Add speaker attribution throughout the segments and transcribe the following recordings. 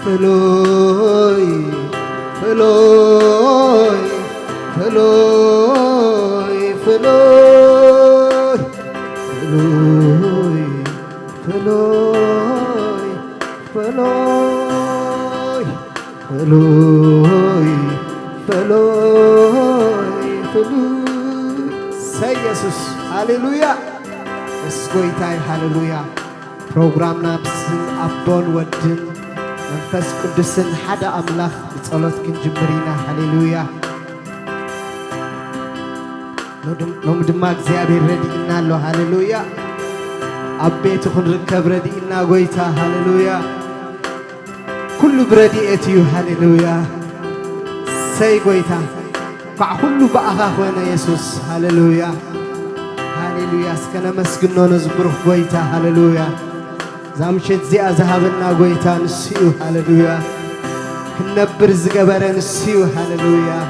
Speaker 1: فلوي فلوي فلوي فلوي فلوي فلوي فلوي فلوي فلوي فلوي سي يسوس هاليلويا اسكويتاي هاليلويا بروغرامنا بسم أبون ودن منفس قدسن حدا أملاخ بصلوت كنجبرينا هاليلويا نوم دماغ زيابير ردينا له هاليلويا أبيت خن ركب ردينا قويتا هاليلويا كل بردي اتيو هاليلويا سي قويتا كل بقى وانا يسوس هاليلويا هاليلويا سكنا مسكنو نزبره قويتا هاليلويا زامشت زي أذهبنا قويتا نسيو هاليلويا كنبر زقبرا نسيو هاليلويا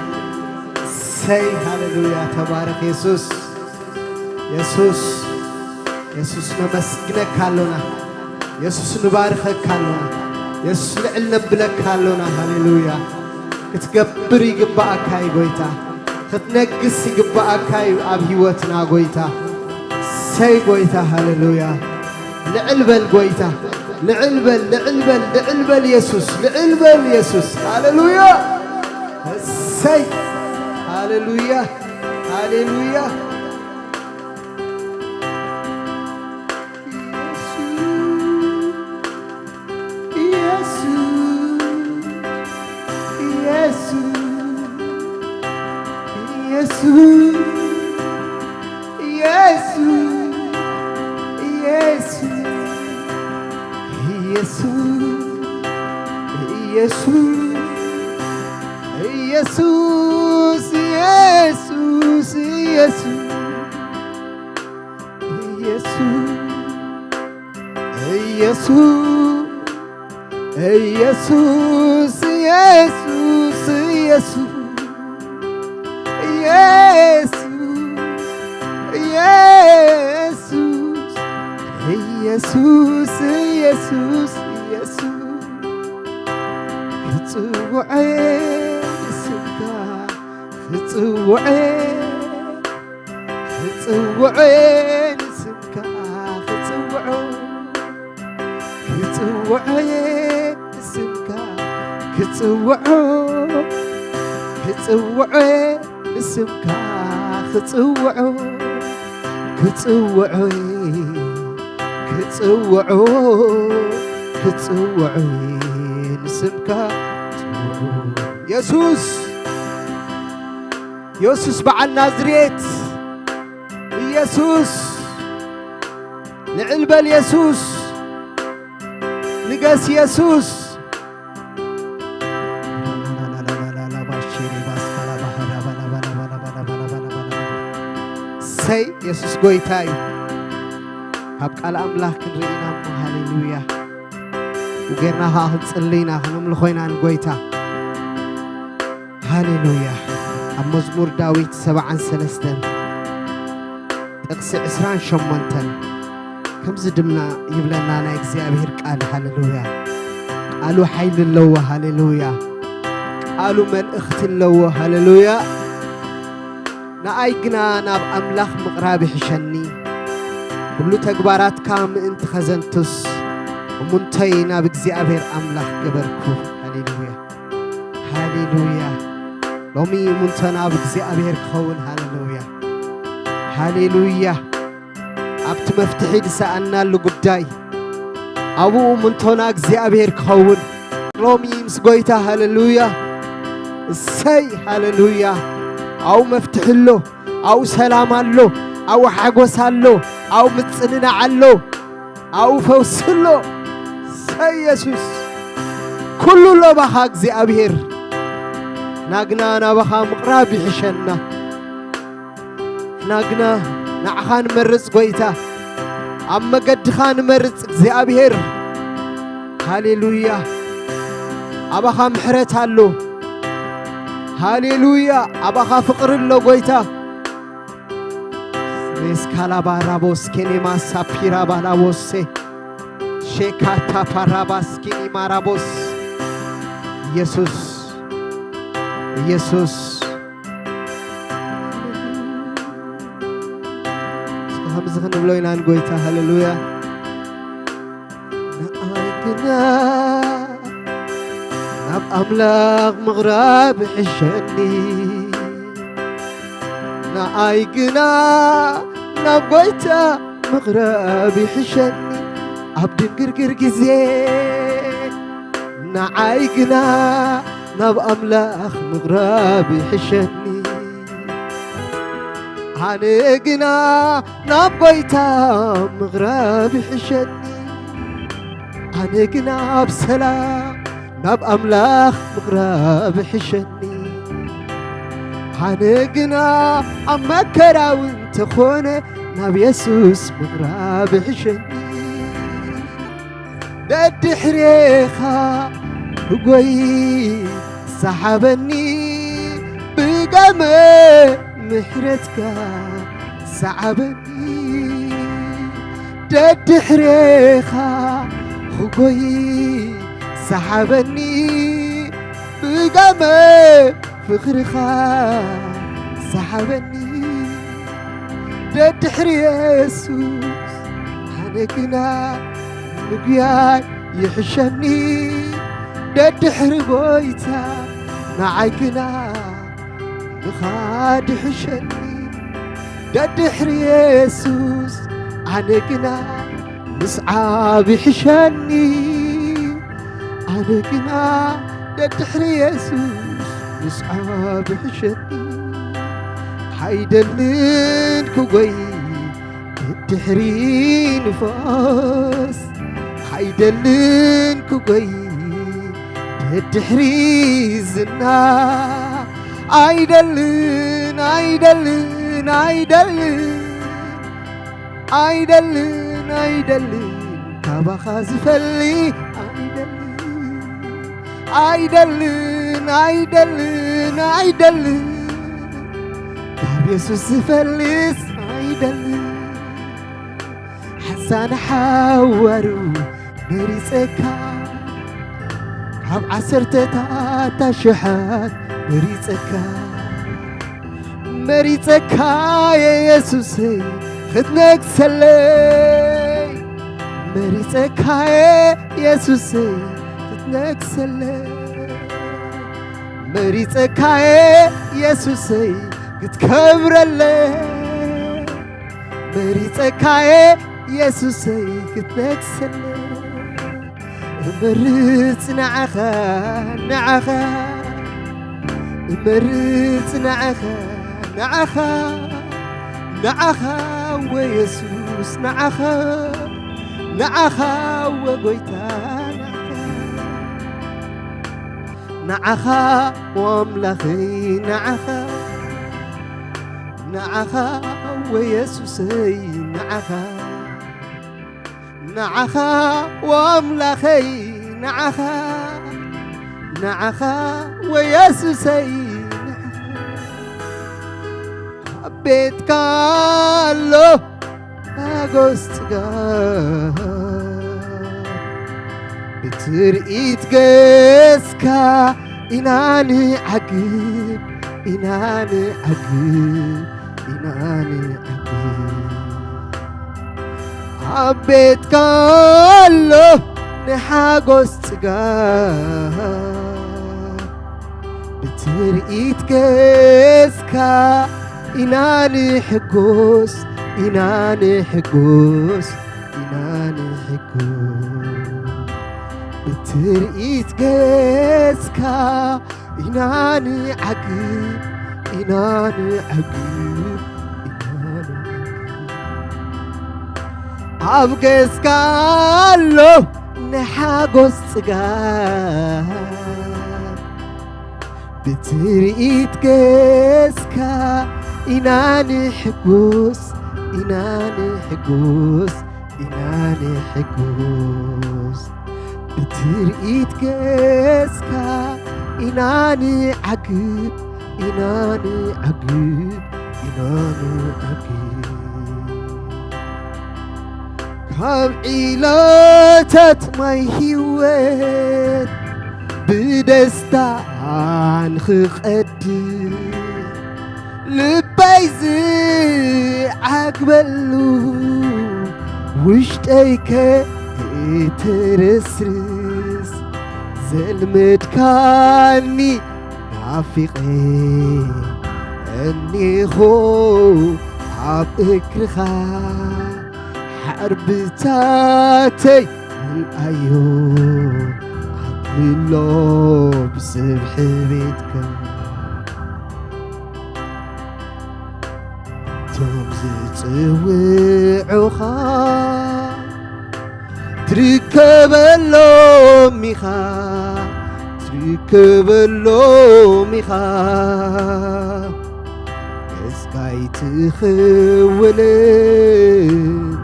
Speaker 1: سي هاليلويا تبارك يسوس يسوس يسوس نمسكنك هالونا يسوس نبارخك هالونا يسوس لعلنا بلك هالونا هاليلويا كتقبر يقبعك هاي قويتا كتنقس يقبعك هاي أبهيوتنا قويتا سي قويتا هاليلويا لعلبل قويتا لعلبل لعلبل لعلبل يسوس لعلبل يسوس هاليلويا سي هاليلويا هاليلويا يسوس يسوس بعد نازريت يسوس لعلبل يسوس نقاس يسوس سي يسوس قويتاي هبقى الأملاك كنرئينا هاليلويا وقرنا هاهد صلينا خنم لخوينا نقويتا هاليلويا مزمور داويت 7:3 تقسي 28 كم زدمنا يبلنا نا እግዚአብሔር ቃል هاليلويا قالوا حيل اللو هاليلويا قالوا ملእخت اللو هاليلويا نايقنا ناب أملاخ مقراب حشني كل تكبارات كام انت خزنتس ومنتينا بእግዚአብሔር أملاخ قبركو هاليلويا هاليلويا لومي منتنا بእግዚአብሔር كون هاليلويا هاليلويا أبت مفتحي لسألنا لقداي أبو منتنا بእግዚአብሔር كون لومي مسقويتا هاليلويا السي هاليلويا أو مفتح له أو سلام له أو حقوس له أو متصننا له أو فوس له سي يسوس كل له بخا እግዚአብሔር ناقنا نبخا مقراب حشنا ناقنا نعخان مرز قويتا أما قد خان مرز እግዚአብሔር هاليلويا أبخا محرت هالو هاليلويا أبخا فقر اللو قويتا سكالا بارابوس كنما سابيرا بارابوس شيكاتا باراباس كنما رابوس ኢየሱስ ኢየሱስ ከምዚ ክንብሎ ኢና ንጎይታ ሃሌሉያ ንኣይግና ናብ ኣምላኽ ምቕራብ ይሕሸኒ ንኣይግና ናብ ጎይታ ምቕራብ ይሕሸኒ ኣብ ድንግርግር ግዜ ንዓይግና ናብ ኣምላኽ ምቕራብ ይሕሸኒ ኣነ ግና ናብ ጎይታ ምቕራብ ይሕሸኒ ኣነ ግና ኣብ ሰላም ናብ ኣምላኽ ምቕራብ ይሕሸኒ ኣነ ግና ኣብ መከራ እውን እንተኾነ ናብ የሱስ ምቕራብ ይሕሸኒ ደድሕሬኻ ጎይ ሰሓበኒ ብገመ ምሕረትካ ሰዓበኒ ደድሕሬኻ ጎይ ሰሓበኒ ብገመ ፍቕርኻ ሰሓበኒ ደድሕሪ የሱስ ኣነ ግና ምግያይ ይሕሸኒ ደድሕሪ ጎይታ ንዓይ ግና ንኻድ ይሕሸኒ ደድሕሪ የሱስ ኣነ ግና ምስዓብ ይሕሸኒ ኣነ ግና ደድሕሪ የሱስ ምስዓብ ይሕሸኒ ኣይደልን ክጎይ ደድሕሪ ንፋስ ኣይደልን ክጎይ ደድሕሪ ዝና ኣይደልን ኣይደልን ኣይደልን ኣይደልን ኣይደልን ካባኻ ዝፈሊ ኣይደልን ኣይደልን ኣይደልን ካብ የሱስ ዝፈልስ ኣይደልን ሓሳን ሓዋሩ መሪፀካ ካብ 10 ሽሓት መሪፀካ የየሱሰይ ክትነግሰለይ መሪፀካ የየሱሰይ ክትነግሰለይ መሪፀካ የየሱሰይ ክትከብረለይ መሪፀካ የየሱሰይ ክትነግሰለይ እመርፅ ንዓኻ ንዓኻ እመርፅ ንዓኻ ንዓኻ ንዓኻ ወየሱስ ንዓኻ ንዓኻ ወጎይታ ንዓኻ ወኣምላኺ ንዓኻ ንዓኻ ወየሱሰይ ንዓኻ ንዓኻ ወኣምላኸይ ንዓኻ ንዓኻ ወየሱሰይ ኣብ ቤትካ ኣሎ ሓጎስ ጽጋብ ብትርኢት ገጽካ ኢና ንዓግብ ኢና ንዓግብ ኢና ንዓግብ ኣብ ቤትካ ኣሎ ንሓጎስ ጽጋብ ብትርኢት ገጽካ ኢና ንሕጎስ ኢና ንሕጎስ ኢና ንሕጎስ ብትርኢት ገጽካ ኢና ንዓግብ ኢና ንዓግብ ኣብ ገጽካ ኣሎ ንሓጎስ ጽጋብ ብትርኢት ገጽካ ኢና ንሕጎስ ኢና ንሕጎስ ኢና ንሕጎስ ብትርኢት ገጽካ ኢና ንዓግብ ኢና ንዓግብ ኢና ንዓግብ ካብ ዒለታት ማይ ህይወት ብደ بدستان خقد لبايز عقبلو وشتيك ترسرس زلمت كاني نافقي أني خو عبكرخا حربتاتي الأيو عقلو بسبح بيتك تومز توعوخا تركب اللوميخا تركب اللوميخا اسكاي تخولن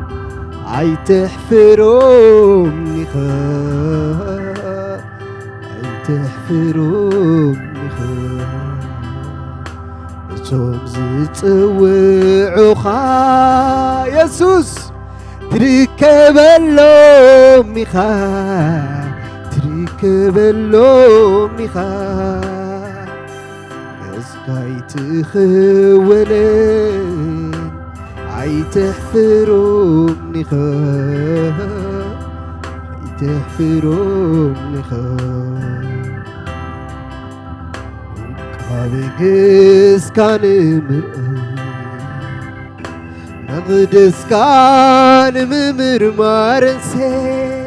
Speaker 1: عاي تحفرونيخا عاي تحفرونيخا تومز توعوخا يسوس تركب اللوميخا تركب اللوميخا اسكاي تخولن عاي تحفرونيخا عاي تحفرونيخا قابقس كان مرأي مقدس كان ممرمار نسي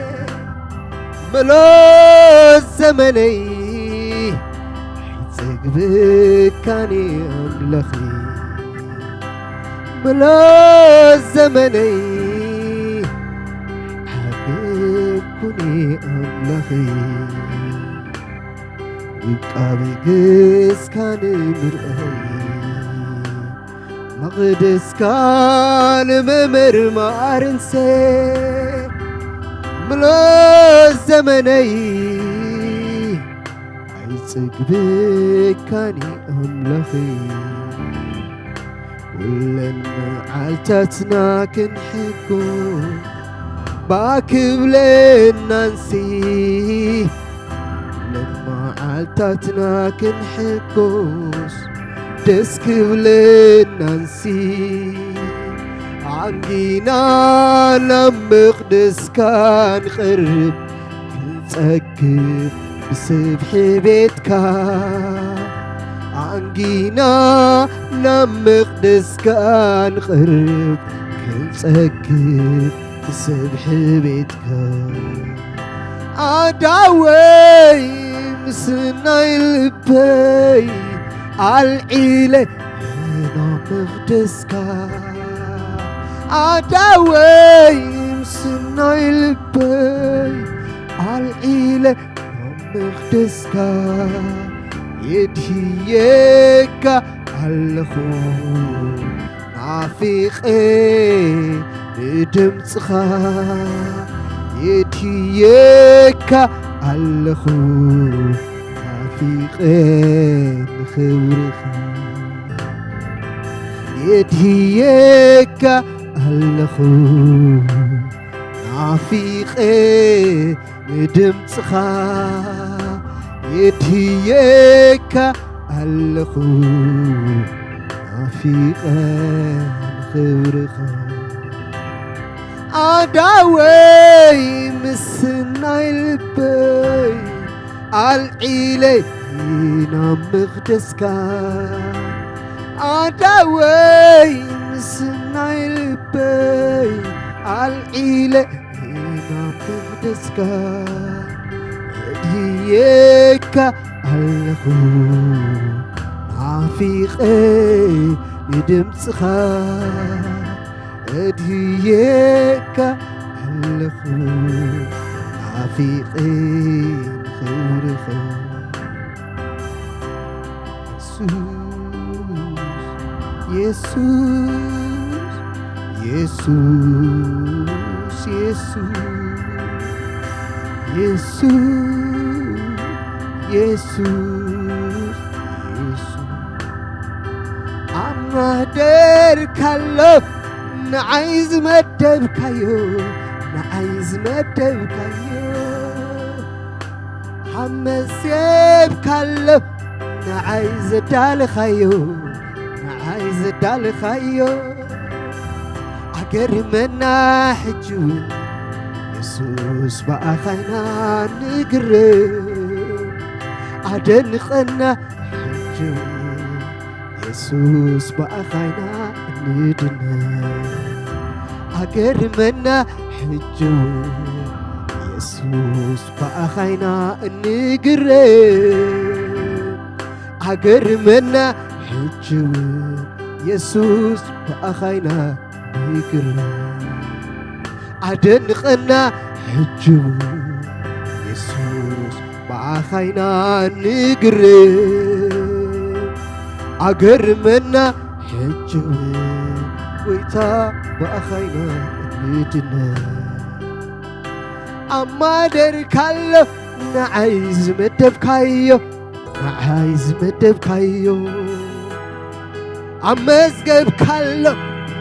Speaker 1: ملوز زمني حيتسقبك كاني أملخي ملوز زمني حبيب كوني أملخي وقابقس كان مرأي مقدس كان ممرمار نسي ملوز زمني عيسقبك كاني أملخي كلنا عالتاتنا كنحكو باكب لنا نسي لما عالتاتنا كنحكوس دسكب لنا نسي عنقينا لمقدس كان خرب كنتأكد بسبح بيتك عنقينا لمقدس كان خرب كنتأكد بسبح بيتك عداوي مسناي البي عالعيلة هنا مقدسك عداوي مسناي البي عالعيلة هنا مقدسك يدهيك عالخون عفيقي بدمتخ يدهيك عالخون عفيقين خبرخا يدهيك الخو عفيقين دمتخا يدهيك الخو عفيقين خبرخا عداوي مسناي البي عالعيلة هنا مقدسك عداوي مسناي البي عالعيلة هنا مقدسك هديك الخو عفيقي ندمتخ هديك الخو عفيقين خورخا يسوس يسوس يسوس يسوس يسوس عما دير كلو نعايز مدبكايو نعايز مدبكايو عمسيب كله نعايز دال خيو نعايز دال خيو عقر منا حجوي يسوس بقى خينا نقرب عدنقنا حجوي يسوس بقى خينا ندنا عقر منا حجوي يسوس بقى خينا نقرب عقر منا حجوي يسوس بقى خينا نقرب عدنقنا حجوي يسوس بقى خينا نقرب عقر منا حجوي ويتا بقى خينا ندنا أما دركالو نعايز مدبكايو نعايز مدبكايو أما زقبكالو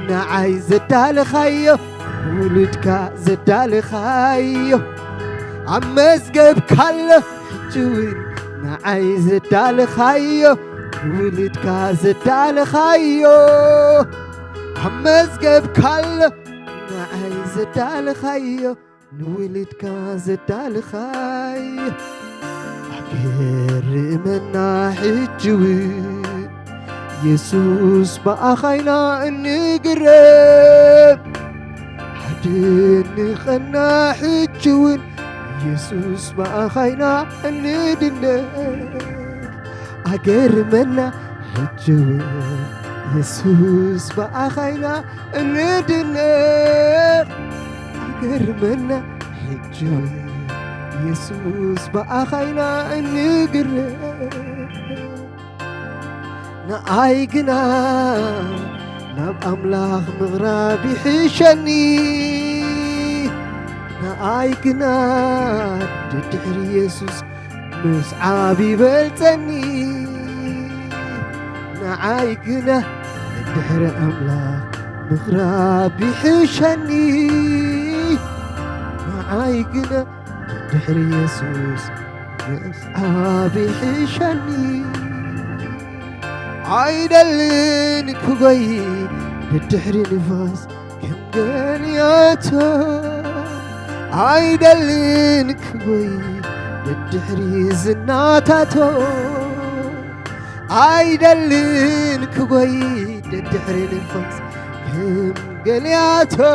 Speaker 1: نعايز دالخايو ولدك زدالخايو أما زقبكالو جوين نعايز دالخايو ولدك زدالخايو أما زقبكالو نعايز دالخايو نولدك زدالخايو عقر منا حجوي يسوس بقى خينا نقرب عدنقنا حجوي يسوس بقى خينا ندنا عقر منا حجوي يسوس بقى خينا ندنا عقر منا حجوي يسوس بقى خينا نقرب نعايقنا ناب أملاخ مغربي حشني نعايقنا تدحر يسوس نوس عابي بلتني نعايقنا تدحر أملاخ مغربي حشني نعايقنا تدحر يسوس نوس عابي حشني عيدلين كوغي تدحر نفاس كم قنياته عيدلين كوغي تدحر زناتاته عيدلين كوغي تدحر نفاس كم قنياته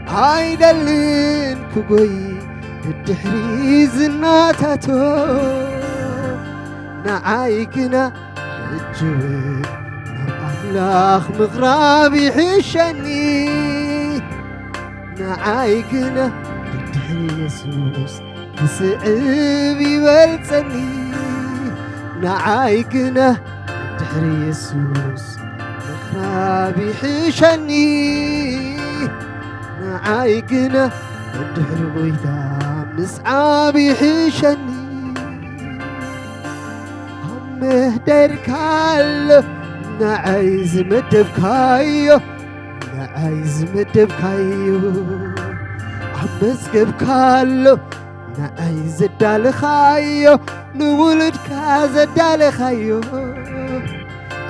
Speaker 1: عيدلين كوغي تدحر زناتاته نعايقنا حجوي أملاخ مغربي حشني نعايقنا تدحر يسوس بسعبي بلتني نعايقنا تدحر يسوس مغربي حشني نعايقنا تدحر بيدا مسعابي حشني مهدركالو نعايز مدبكايو نعايز مدبكايو عمسكبكالو نعايز دالخايو نولدك زدالخايو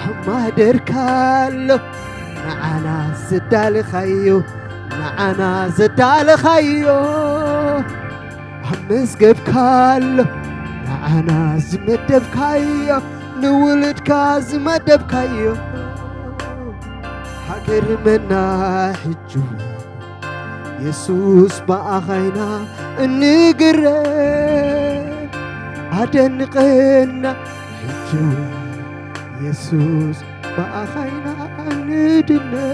Speaker 1: عما دركالو نعانا زدالخايو نعانا زدالخايو عمسكبكالو نعانا زمدبكايو نولدك زمدبكايو حقر منا حجوي يسوس بقى خينا نقرب عدنقنا حجوي يسوس بقى خينا ندنا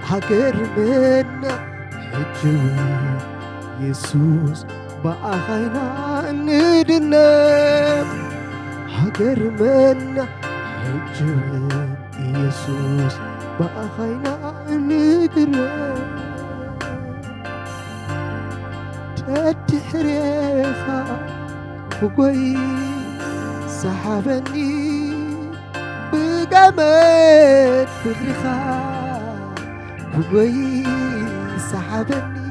Speaker 1: حقر منا حجوي يسوس بقى خينا ندنا حقر منا حجوي يسوس بقى خينا ندنا تدحريخا وقوي سحبني بقمت فخرخا وقوي سحبني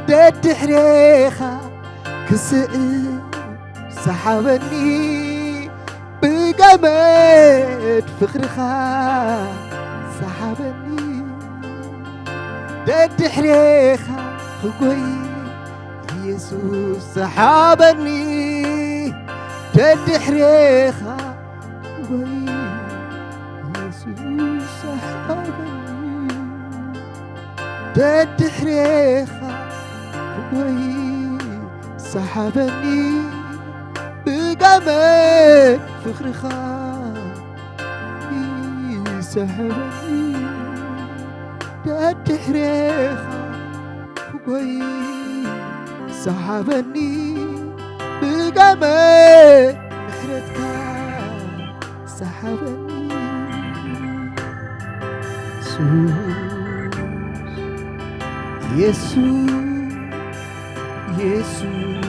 Speaker 1: ددحريخا كسئل سحابني بقمد فخرخا سحابني ددحريخا خقوي يسوس سحابني ددحريخا خقوي يسوس سحابني ددحريخا خقوي سحابني بقمد فخرخا سحابني ددحريخا خقوي سحابني بقمد محرتك سحابني يسوع يسوع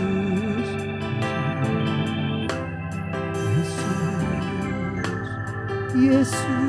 Speaker 1: يسوع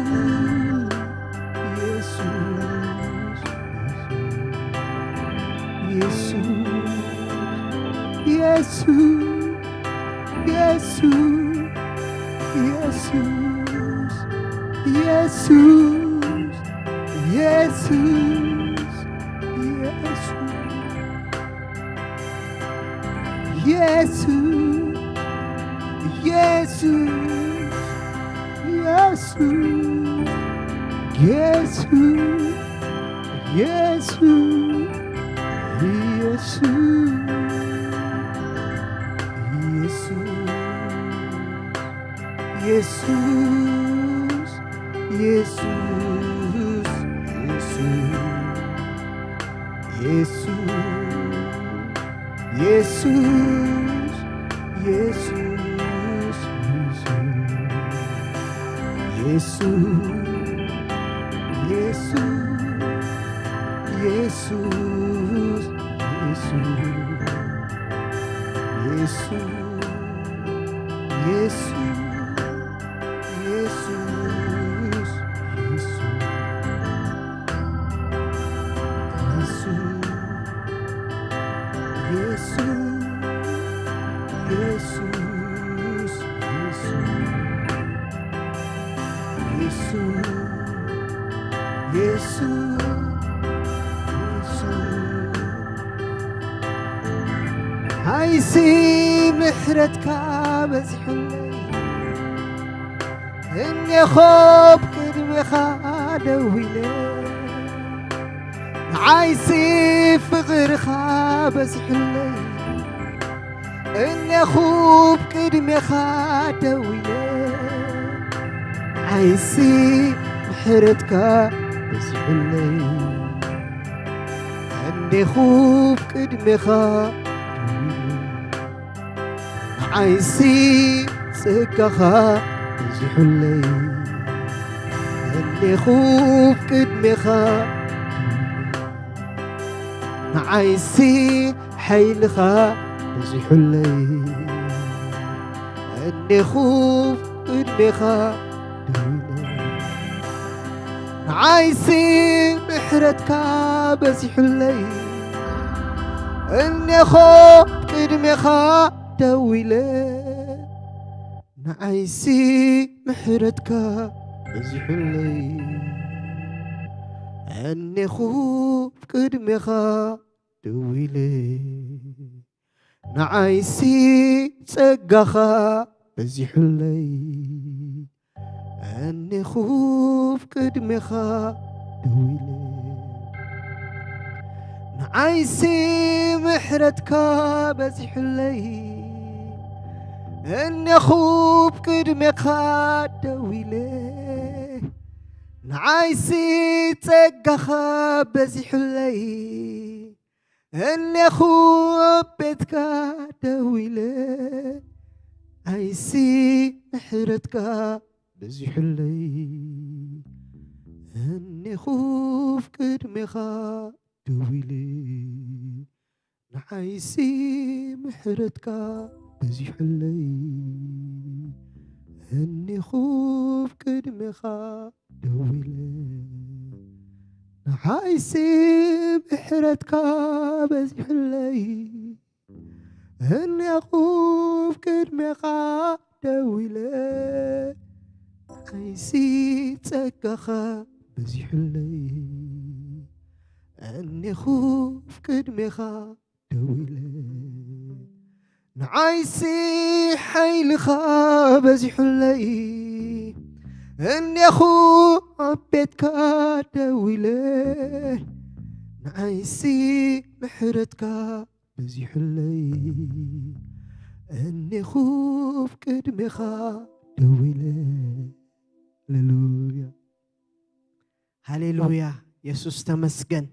Speaker 1: هايسي محرتك بزحلي إني خوب كدمي خادويلي عايسي فغر خابز حلي إني خوب كدمي خادويلي عايسي محرتك بزحلي إني خوب كدمي خادويلي عايسي سكخا زحلي اللي خوف كدمخا عايسي حيلخا زحلي اللي خوف كدمخا عايسي محرتك بزحلي اللي خوف كدمخا دويلي نعيسي محرتك بزحلي أني خوف كدمخا دويلي نعيسي تسقخا بزحلي أني خوف كدمخا دويلي نعيسي محرتك بزحلي إني خوب كدمك دويلي نعايسي تقخا بزحلي إني خوب بيتك دويلي عايسي محرتك بزحلي إني خوب كدمك دويلي نعايسي محرتك بزحلي إني خوف كدمخا دويلي نحايسي بحرتك بزح اللي هني أخوف كدمك دويلة نحايسي تسكخ بزح اللي هني أخوف كدمك دويلة نعايسي حيلك بزح اللي هني أخو عبيتك دويلة نعايسي محرتك بزيح اللي أني خوف كدمخا دويلة هللويا هللويا يسوس تمسكن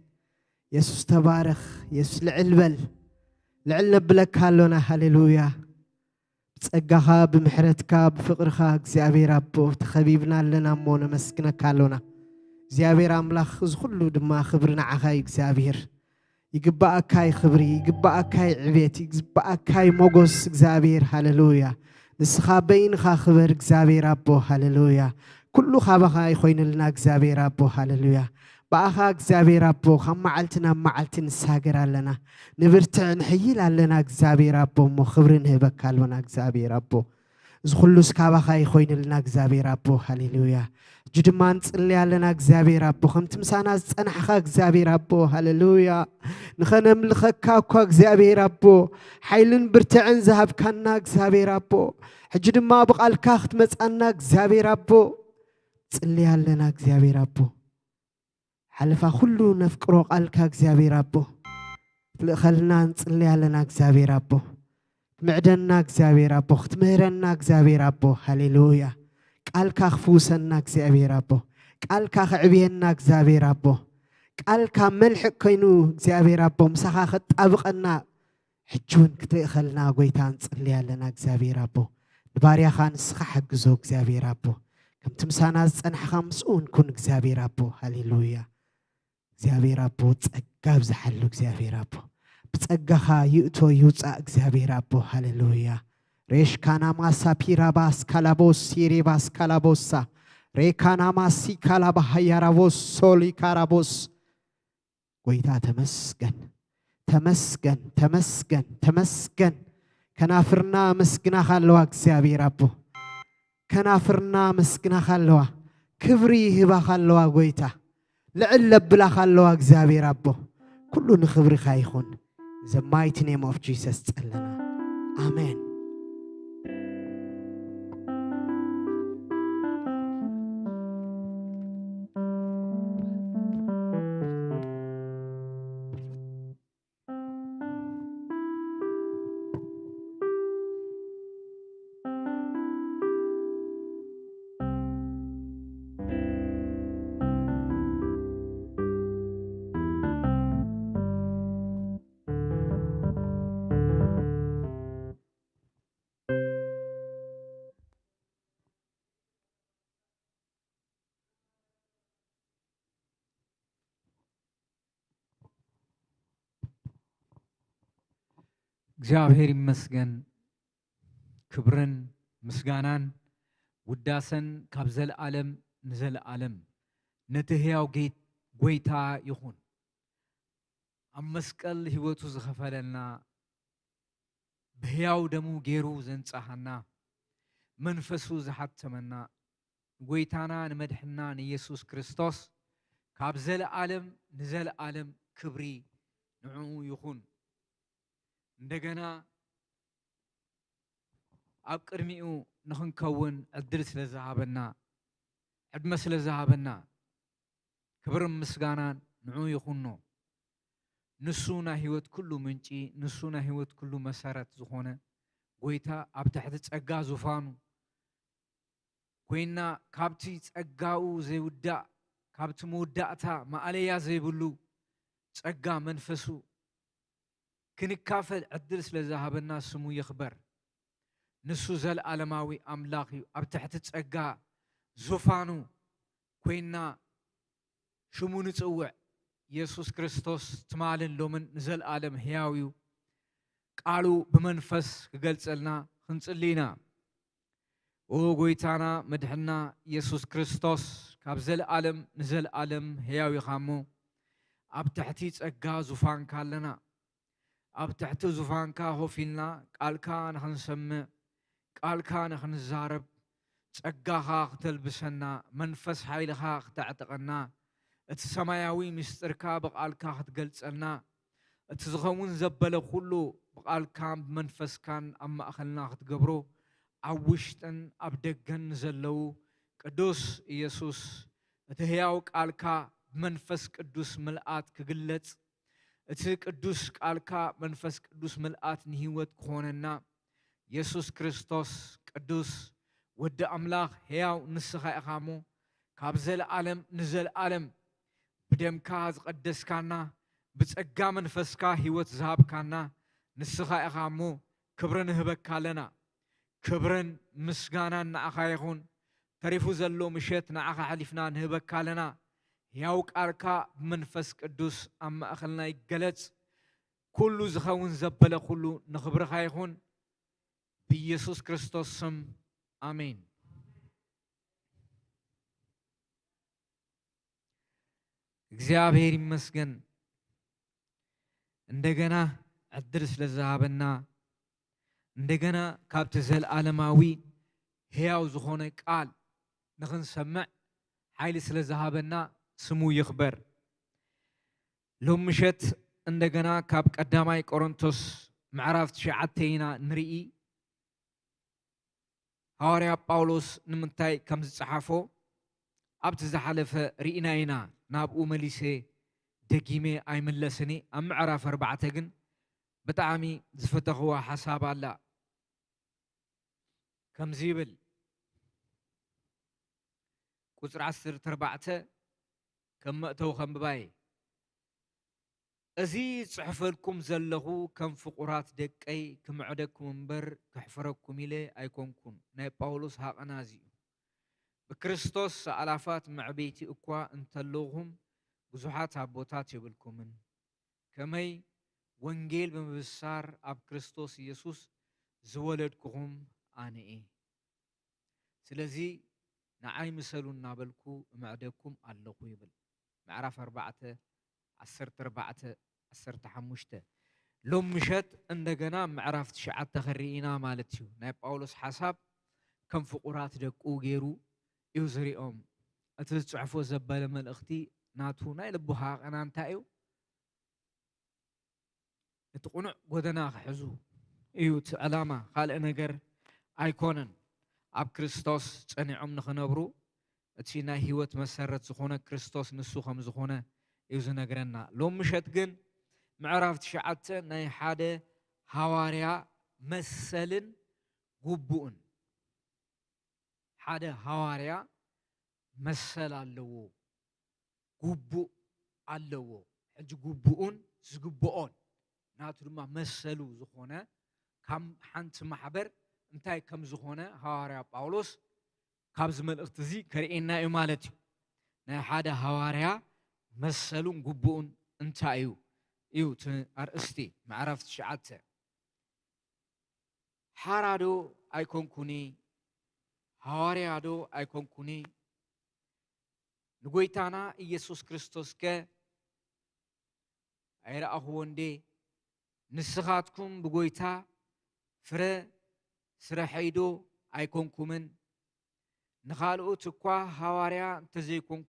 Speaker 1: يسوس تبارخ يسوس لعلبل لعلبلك هالونا هللويا بتصقخا بمحرتكا بفقرخا እግዚአብሔር አቦ ተخبيبنا لنا مون مسكنك هالونا እግዚአብሔር አምላክ ዝኹሉ ድማ ክብሪ ንዓኻ እግዚአብሔር ይግባአካይ ክብሪ ይግባአካይ ዕቤት ይግባአካይ ሞጎስ እግዚአብሔር ሃሌሉያ ንስኻ በይንኻ ክብር እግዚአብሔር አቦ ሃሌሉያ ኩሉ ኻባኻ ይኾይንልና እግዚአብሔር አቦ ሃሌሉያ ባኻ እግዚአብሔር አቦ ከመዓልትና መዓልትን ሳገራለና ንብርትዕ ንሕይል አለና እግዚአብሔር አቦ ሞ ክብርን ህበካልወና እግዚአብሔር አቦ ዝኹሉ ስካባኻ ይኾይንልና እግዚአብሔር አቦ ሃሌሉያ جدمان صلي علينا እግዚአብሔር አቦ ከምትምሳና ዝጸናሕኻ እግዚአብሔር አቦ ሃሌሉያ ንኸነም ልኸካኳ እግዚአብሔር አቦ ኃይልን ብርትዕን ዝሃብካና እግዚአብሔር አቦ ሕጂ ድማ ብቃልካ ክትመጻና እግዚአብሔር አቦ ጽልይ علينا እግዚአብሔር አቦ ሓልፋ ሁሉ ነፍቅሮ ቃልካ እግዚአብሔር አቦ ለኸልና እንጽልይ علينا እግዚአብሔር አቦ ምዕደና እግዚአብሔር አቦ ክትምህረና እግዚአብሔር አቦ ሃሌሉያ ቃልካ ክፉሰና እግዚአብሔር አቦ ቃልካ ክዕብየና እግዚአብሔር አቦ ቃልካ መልሕቅ ኮይኑ እግዚአብሔር አቦ ምሳኻ ክጣብቀና ሕጁን ክትእኸልና ጎይታ እንጽልይ علينا እግዚአብሔር አቦ ባሪያኻ ንስኻ ሕግዞ እግዚአብሔር አቦ ከምትምሳና ዝጸንሕኻ ምስኡን ኩን እግዚአብሔር አቦ ሃሌሉያ እግዚአብሔር አቦ ጸጋ ብዝሓሉ እግዚአብሔር አቦ ብጸጋኻ ይእቶ ይውፃእ እግዚአብሔር አቦ ሃሌሉያ Reshkana masa pirabas kalabos siribas kalabosa rekana masi kalabahayarabos soli karabos goita teመስገን ተመስገን ተመስገን ተመስገን ከናፍርና መስግና ካለዋ እግዚአብሔር አቦ ከናፍርና መስግና ካለዋ ክብሪ ይህባ ካለዋ ጎይታ ለዕለብላ ካለዋ እግዚአብሔር አቦ ኩሉ ንክብሪኻ ይኹን the mighty name of Jesus ጸለና አሜን
Speaker 2: እግዚአብሔር ይመስገን ክብርን ምስጋናን ውዳሰን ካብ ዘለዓለም ንዘለዓለም ነቲ ሕያው ጎይታ ይኹን ኣብ መስቀል ህይወቱ ዝኸፈለልና ብሕያው ደሙ ገይሩ ዘንጻሐና መንፈሱ ዝሓተመና ጎይታና ንመድሕና ንኢየሱስ ክርስቶስ ካብ ዘለዓለም ንዘለዓለም ክብሪ ንዑ ይኹን እንደገና ኣብ ቅድሚኡ ንኽንከውን ዕድል ስለዝሃበና ዕድመ ስለዝሃበና ክብር ምስጋናን ንዑ ይኹኖ ንሱ ናይ ህይወት ኩሉ ምንጪ ንሱ ናይ ህይወት ኩሉ መሰረት ዝኾነ ጎይታ ኣብ ትሕቲ ጸጋ ዙፋኑ ኮይና ካብቲ ጸጋኡ ዘይውዳእ ካብቲ መውዳእታ ማዕለያ ዘይብሉ ጸጋ መንፈሱ ክንካፈል ዕድል ስለዝሃበና ስሙ ይኽበር ንሱ ዘለዓለማዊ ኣምላኽ እዩ ኣብ ትሕቲ ጸጋ ዙፋኑ ኮይና ሽሙ ንጽውዕ ኢየሱስ ክርስቶስ ትማልን ሎምን ንዘለዓለም ሕያው እዩ ቃሉ ብመንፈስ ክገልጸልና ክንጽልይና ኦ ጎይታና መድሕና ኢየሱስ ክርስቶስ ካብ ዘለዓለም ንዘለዓለም ሕያው ኢኻ እሞ ኣብ ትሕቲ ጸጋ ዙፋንካ ኣለና ኣብ ትሕቲ ዙፋንካ ሆፊልና ቃልካ ንኽንሰምዕ ቃልካ ንኽንዛረብ ጸጋኻ ክትልብሰና መንፈስ ሓይልኻ ክተዕጥቐና እቲ ሰማያዊ ምስጢርካ ብቓልካ ክትገልጸልና እቲ ዝኸውን ዘበለ ኩሉ ብቓልካ ብመንፈስካን ኣብ ማእኸልና ክትገብሮ ኣብ ውሽጥን ኣብ ደገን ዘለዉ ቅዱስ ኢየሱስ እቲ ሕያው ቃልካ ብመንፈስ ቅዱስ ምልኣት ክግለጽ እቲ ቅዱስ ቃልካ መንፈስ ቅዱስ ምልኣት ንህይወት ክኾነና ኢየሱስ ክርስቶስ ቅዱስ ወዲ ኣምላኽ ሕያው ንስኻ ኢኻ እሞ ካብ ዘለዓለም ንዘለዓለም ብደምካ ዝቐደስካና ብጸጋ መንፈስካ ህይወት ዝሃብካና ንስኻ ኢኻ እሞ ክብሪ ንህበካ ኣለና ክብርን ምስጋናን ንዓኻ ይኹን ተሪፉ ዘሎ ምሸት ንዓኻ ሓሊፍና ንህበካ ኣለና ሕያው ቃልካ ብመንፈስ ቅዱስ ኣብ ማእኸልና ይገለጽ ኩሉ ዝኸውን ዘበለ ኩሉ ንኽብርኻ ይኹን ብኢየሱስ ክርስቶስ ስም አሜን እግዚአብሔር ይመስገን እንደገና ዕድል ስለዝሃበና እንደገና ካብቲ ዘለዓለማዊ ሕያው ዝኾነ ቃል ንኽንሰምዕ ሓይሊ ስለዝሃበና ስሙ ይኽበር ሎም ምሸት እንደገና ካብ ቀዳማይ ቆሮንቶስ ምዕራፍ 9 ኢና ንርኢ ሐዋርያ ጳውሎስ ንምንታይ ከም ዝጸሓፎ ኣብቲ ዝሓለፈ ርኢና ኢና ናብኡ መሊሴ ደጊሜ ኣይምለስኒ ኣብ ምዕራፍ 4 ግን ብጣዕሚ ዝፈተኽዋ ሓሳብ ኣላ ከምዚ ይብል ቁፅሪ 14 ከም መእተው ከንብባየ እዚ ጽሕፈልኩም ዘለኹ ከም ፍቁራት ደቀይ ክምዕደኩም እምበር ክሕፍረኩም ኢለ ኣይኮንኩን ናይ ጳውሎስ ሃቐና እዚኡ ብክርስቶስ ኣላፋት መዕበይቲ እኳ እንተለኹም ብዙሓት ኣቦታት የብልኩምን ከመይ ወንጌል ብምብሳር ኣብ ክርስቶስ ኢየሱስ ዝወለድኩኹም ኣነ እየ ስለዚ ንዓይ ምሰሉ እናበልኩ እምዕደኩም ኣለኹ ይብል ምዕራፍ 4 14 ሎም ምሸት እንደገና ምዕራፍ 9 ኸሪኢና ማለት እዩ ናይ ጳውሎስ ሓሳብ ከም ፍቁራት ደቁ ገይሩ እዩ ዝሪኦም እቲ ዝጽሕፎ ዘበለ መልእኽቲ ናቱ ናይ ልቡ ሃቐና እንታይ እዩ እቲ ቁኑዕ ጎደና ክሕዙ እዩ እቲ ዕላማ ካልእ ነገር ኣይኮነን ኣብ ክርስቶስ ጸኒዖም ንኽነብሩ እቲ ናይ ህይወት መሰረት ዝኾነ ክርስቶስ ንሱ ከም ዝኾነ እዩ ዝነግረና ሎም ምሸት ግን ምዕራፍ 9 ናይ ሓደ ሃዋርያ መሰልን ጉቡእን ሓደ ሃዋርያ መሰል ኣለዎ ጉቡእ ኣለዎ ሕጂ ጉቡኡን ዝግብኦን ናቱ ድማ መሰሉ ዝኾነ ካብ ሓንቲ ማሕበር እንታይ ከም ዝኾነ ሃዋርያ ጳውሎስ ካብዚ መልእኽቲ እዚ ከርእየና እዩ ማለት እዩ ናይ ሓደ ሃዋርያ መሰሉን ጉቡኡን እንታይ እዩ እዩ እቲ ኣርእስቲ ምዕራፍ 9 ሓራዶ ኣይኮንኩኒ ሃዋርያዶ ኣይኮንኩኒ ንጎይታና ኢየሱስ ክርስቶስ ከ ኣይረኣኽዎ እንዴ ንስኻትኩም ብጎይታ ፍረ ስረሐይዶ ኣይኮንኩምን ንኻልኦት እኳ ሃዋርያ እንተዘይኮንኩ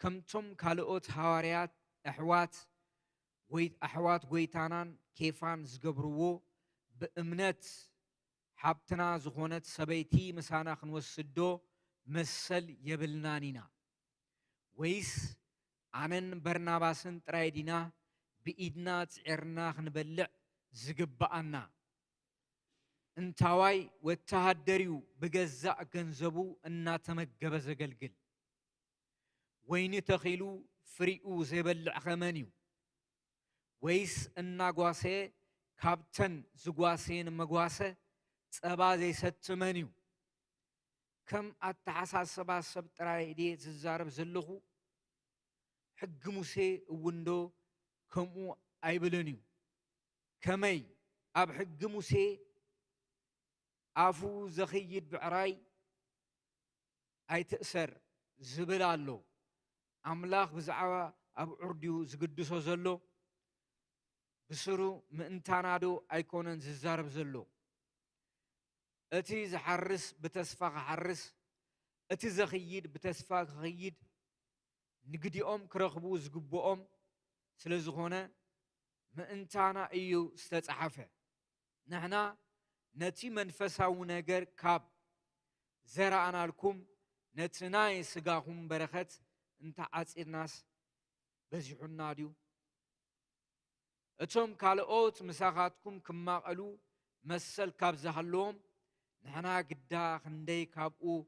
Speaker 2: ከምቶም ካልኦት ሃዋርያት ኣሕዋት ጎይታናን ኬፋን ዝገብርዎ ብእምነት ሓብትና ዝኾነት ሰበይቲ ምሳና ክንወስዶ መሰል የብልናን ኢና ወይስ ኣነን በርናባስን ጥራይ ዲና ብኢድና ጽዕርና ክንበልዕ ዝግባኣና እንታዋይ ወተሃደሪው ብገዛእ ገንዘቡ እናተመገበ ዘገልግል ወይኒ ተኺሉ ፍሪኡ ዘይበልዕ ኸመን እዩ ወይስ እናጓሰ ካብተን ዝጓሰን መጓሰ ጸባ ዘይሰትመን እዩ ከም ኣተሓሳስባ ሰብ ጥራይ ዴ ዝዛረብ ዘለኹ ሕጊ ሙሴ እውንዶ ከምኡ ኣይብልን እዩ ከመይ ኣብ ሕጊ ሙሴ ኣፉ ዘኽይድ ብዕራይ ኣይትእሰር ዝብል ኣሎ ኣምላኽ ብዛዕባ أب عرديو زقدسو زلو بسرو مئنتانادو أيكونن ززارب زلو أتي زحرس بتسفاق حرس أتي زخيد بتسفاق خيد نقديهم كرخبو زقبوهم سلزغونا مئنتانا إيو استتصحفه نحنا نتي منفساو نجر كاب زرعنا لكم نتناي سقاهم برخت انت عصير ناس بزحنا ديو اتوم كالوت مساخاتكم كما قالوا مسل كاب زهلوم نحنا قدا خندي كابو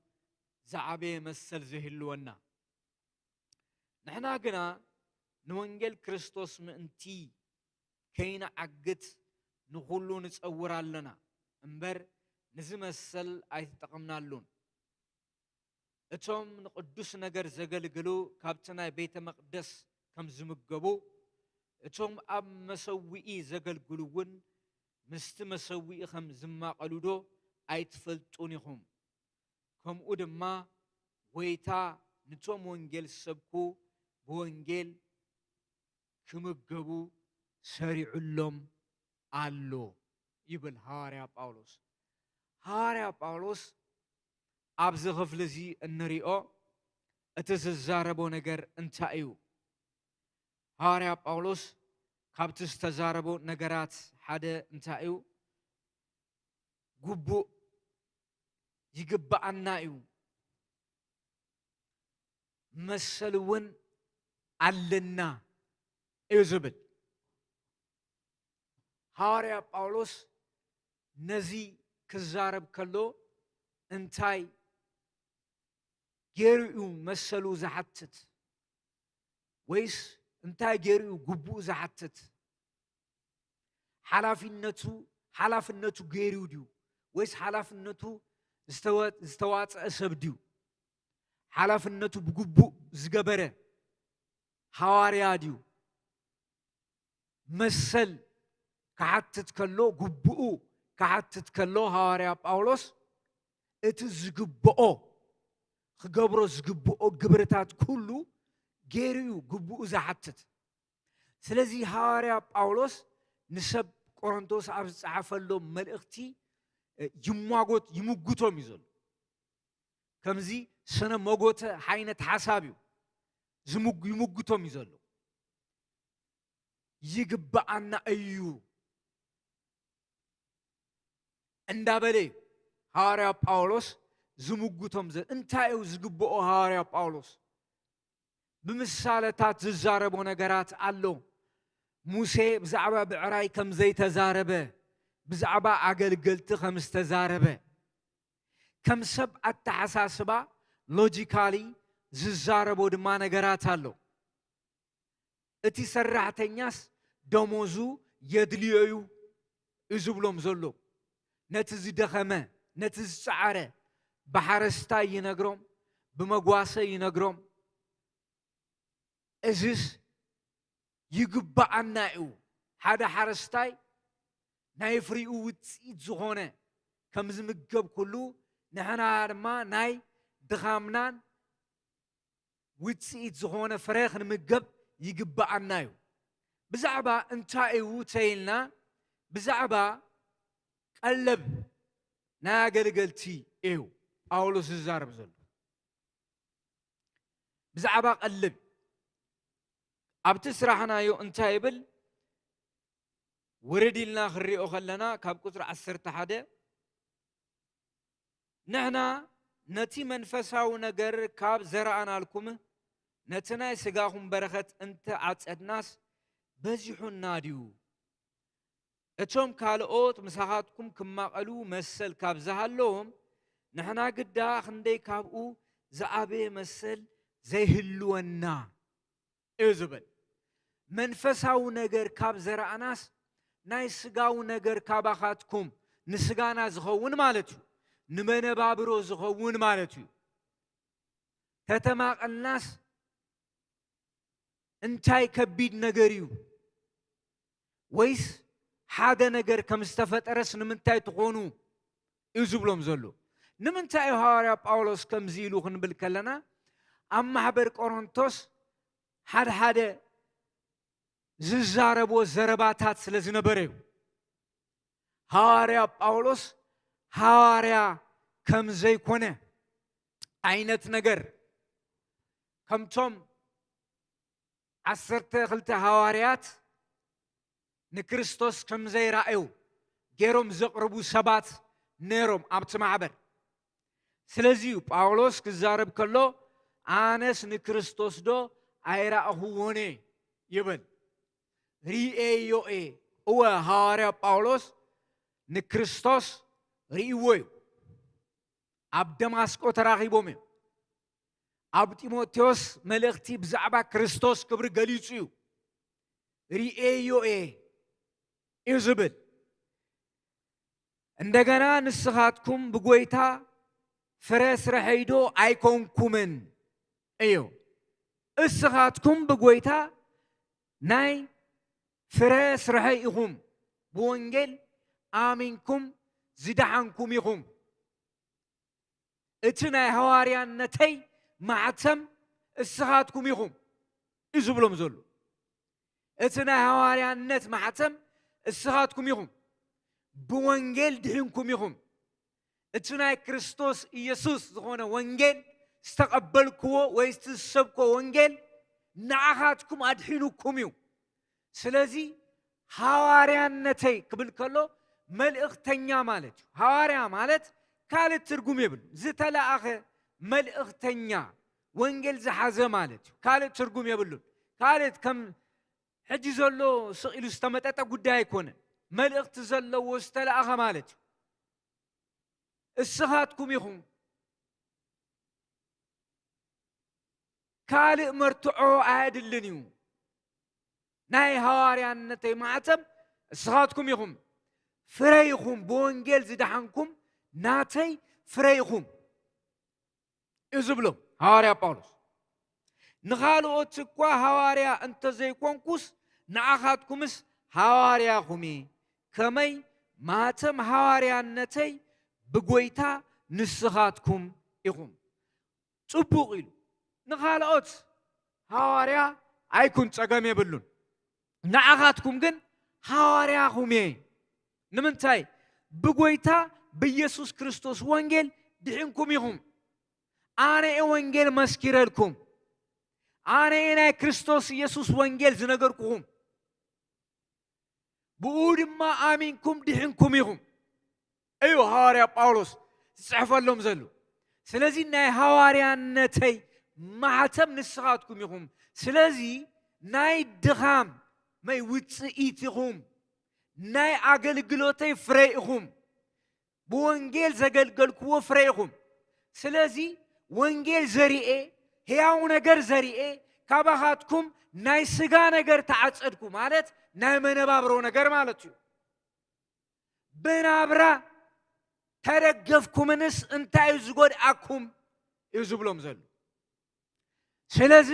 Speaker 2: زعبي مسل زهلونا نحنا قنا نونجل كريستوس منتي كينا عقت نقولو نتصور لنا امبر نزي مسل ايتقمنا لون اتوم نقدس نجر زغلغلو كابتنا بيت مقدس كم زمغبو اتوم اب مسوئي زغلغلون مست مسوئي خم زما قلودو ايتفلطونيهم كم ودما ويتا نتوم وانجيل سبكو بوانجيل كمغبو سريعلهم አሎ ይብል ሐዋርያ ጳውሎስ ሐዋርያ ጳውሎስ ኣብዚ ክፍሊ እዚ እንሪኦ እቲ ዝዛረቦ ነገር እንታይ እዩ ሐዋርያ ጳውሎስ ካብቲ ዝተዛረቦ ነገራት ሓደ እንታይ እዩ ጉቡእ ይግባአና እዩ መሰል እውን ኣለና እዩ ዝብል ሐዋርያ ጳውሎስ ነዚ ክዛረብ ከሎ እንታይ ጌርኡ መሰሉ ዝሓትት ወይስ እንታይ ጌርኡ ጉቡእ ዝሓትት ሓላፍነቱ ጌርኡ ድዩ ወይስ ሓላፍነቱ ዝተዋፅአ ሰብ ድዩ ሓላፍነቱ ብጉቡእ ዝገበረ ሐዋርያ ድዩ መሰል كحتت كلو جبؤ كحتت كلو هاريا باولوس اتزجبؤ خجبرو زجبؤ جبرتات كله جيريو جبؤ زحتت سلزي هاريا باولوس نسب قرنطوس عبد عفلو ملئختي يموجوتو ميزول كمزي سنة موجوت حينة حسابيو يموجوتو ميزولو يجبأنا أيو እንዳበለ ሐዋርያ ጳውሎስ ዝሙግቶም እንታይ እዩ ዝግብኦ ሐዋርያ ጳውሎስ ብምሳሌታት ዝዛረቦ ነገራት ኣሎ ሙሴ ብዛዕባ ብዕራይ ከም ዘይተዛረበ ብዛዕባ ኣገልገልቲ ከም ዝተዛረበ ከም ሰብ ኣተሓሳስባ ሎጂካሊ ዝዛረቦ ድማ ነገራት ኣሎ እቲ ሰራሕተኛስ ደሞዙ የድልዮ እዩ ዝብሎም ዘሎ نتزي دخمة نتزي سعرة بحرستا ينقرم بمقواسة ينقرم إزيس يقبع النائو هذا حرستاي نايفريو وتسيد زغونة كم زمقب كله نحنا عرما ناي دخامنان وتسيد زغونة فريخ نمقب يقبع النائو بزعبا انتايو تايلنا بزعبا قلب ناقلقلتي ايو باولوس الزارب زلو بزعبا قلب ابتسرحنا يو انتايبل وردي لنا خريقو خلنا كاب قطر 11 نحنا نتي منفساو نجر كاب زرعنا لكم نتناي سقاهم برخت انت عصدناس بزيحو ناديو اتوم كالوت مساحاتكم كما قالوا مسل كاب زهلوهم نحنا قدا خندي كابو زعابي مسل زي هلونا إزبل منفساو نجر كاب زرعناس ناي سقاو نجر كاباخاتكم نسقانا زخون مالتو نمنا بابرو زخون مالتو تتماق الناس انتاي كبيد نجريو ويس حاجة نجر كم استفدت أرس نمنتاي تقونو يزبلهم زلو نمنتاي هاريا باولوس كم زيلو خن بالكلنا أما حبر كورنثوس ሓደ ዝዛረቦ ዘረባታት ስለዝነበረዩ ሐዋርያ ጳውሎስ ሐዋርያ ከም ዘይኮነ አይነት ነገር ከምቶም 12 ሐዋርያት ንክርስቶስ ከም ዘይራእዩ ገይሮም ዘቅርቡ ሰባት ነሮም ኣብቲ ማሕበር ስለዚ ጳውሎስ ክዛረብ ከሎ ኣነስ ንክርስቶስ ዶ ኣይራእኹዎኔ ይብል ሪኤዮኤ እወ ሐዋርያ ጳውሎስ ንክርስቶስ ሪእዎ እዩ ኣብ ደማስቆ ተራኺቦም እዩ ኣብ ጢሞቴዎስ መልእኽቲ ብዛዕባ ክርስቶስ ክብሪ ገሊጹ እዩ ሪኤዮኤ እዩ ዝብል እንደገና ንስኻትኩም ብጎይታ ፍረ ስረሐይዶ ኣይኮንኩምን እዩ እስኻትኩም ብጎይታ ናይ ፍረ ስረሐይ ኢኹም ብወንጌል ኣሚንኩም ዝደሓንኩም ኢኹም እቲ ናይ ሐዋርያነተይ ማዕተም እስኻትኩም ኢኹም እዩ ዝብሎም ዘሎ እቲ ናይ ሐዋርያነት ማዕተም እስኻትኩም ኢኹም ብወንጌል ድሕንኩም ኢኹም እቲ ናይ ክርስቶስ ኢየሱስ ዝኾነ ወንጌል ዝተቐበልክዎ ወይ ዝተሰብክዎ ወንጌል ንዓኻትኩም ኣድሒኑኩም እዩ ስለዚ ሐዋርያነተይ ክብል ከሎ መልእኽተኛ ማለት እዩ ሐዋርያ ማለት ካልእ ትርጉም የብሉ ዝተለኣኸ መልእኽተኛ ወንጌል ዝሓዘ ማለት እዩ ካልእ ትርጉም የብሉን ካልእ ከም ሕጂ ዘሎ ስኢሉ ዝተመጠጠ ጉዳይ ኣይኮነን መልእኽቲ ዘለዎ ዝተለኣኸ ማለት እዩ እስኻትኩም ኢኹም ካልእ መርትዖ ኣያድልን እዩ ናይ ሐዋርያነተይ ማዕተም እስኻትኩም ኢኹም ፍረ ኢኹም ብወንጌል ዝደሓንኩም ናተይ ፍረ ኢኹም እዩ ዝብሎም ሐዋርያ ጳውሎስ ንኻልኦት እኳ ሐዋርያ እንተዘይኮንኩስ ንዓኻትኩምስ ሐዋርያኹም ከመይ ማተም ሐዋርያነተይ ብጎይታ ንስኻትኩም ኢኹም ጽቡቕ ኢሉ ንኻልኦት ሐዋርያ ኣይኩን ፀገም የብሉን ንዓኻትኩም ግን ሐዋርያኹም ንምንታይ ብጎይታ ብኢየሱስ ክርስቶስ ወንጌል ድሕንኩም ኢኹም ኣነ ወንጌል መስኪረልኩም ኣነ ናይ ክርስቶስ ኢየሱስ ወንጌል ዝነገርኩኹም ብኡ ድማ ኣሚንኩም ድሕንኩም ኢኹም እዩ ሐዋርያ ጳውሎስ ዝጽሕፈሎም ዘሎ ስለዚ ናይ ሐዋርያነተይ ማዕተም ንስኻትኩም ኢኹም ስለዚ ናይ ድኻም መይ ውፅኢት ኢኹም ናይ ኣገልግሎተይ ፍረ ኢኹም ብወንጌል ዘገልገልክዎ ፍረ ኢኹም ስለዚ ወንጌል ዘሪኤ ሕያው ነገር ዘሪኤ ካባኻትኩም ናይ ስጋ ነገር ተዓጸድኩ ማለት ናይ መነባብሮ ነገር ማለት እዩ ብናብራ ተደገፍኩምንስ እንታይ ዝጎድኣኩም እዩ ዝብሎም ዘሎ ስለዚ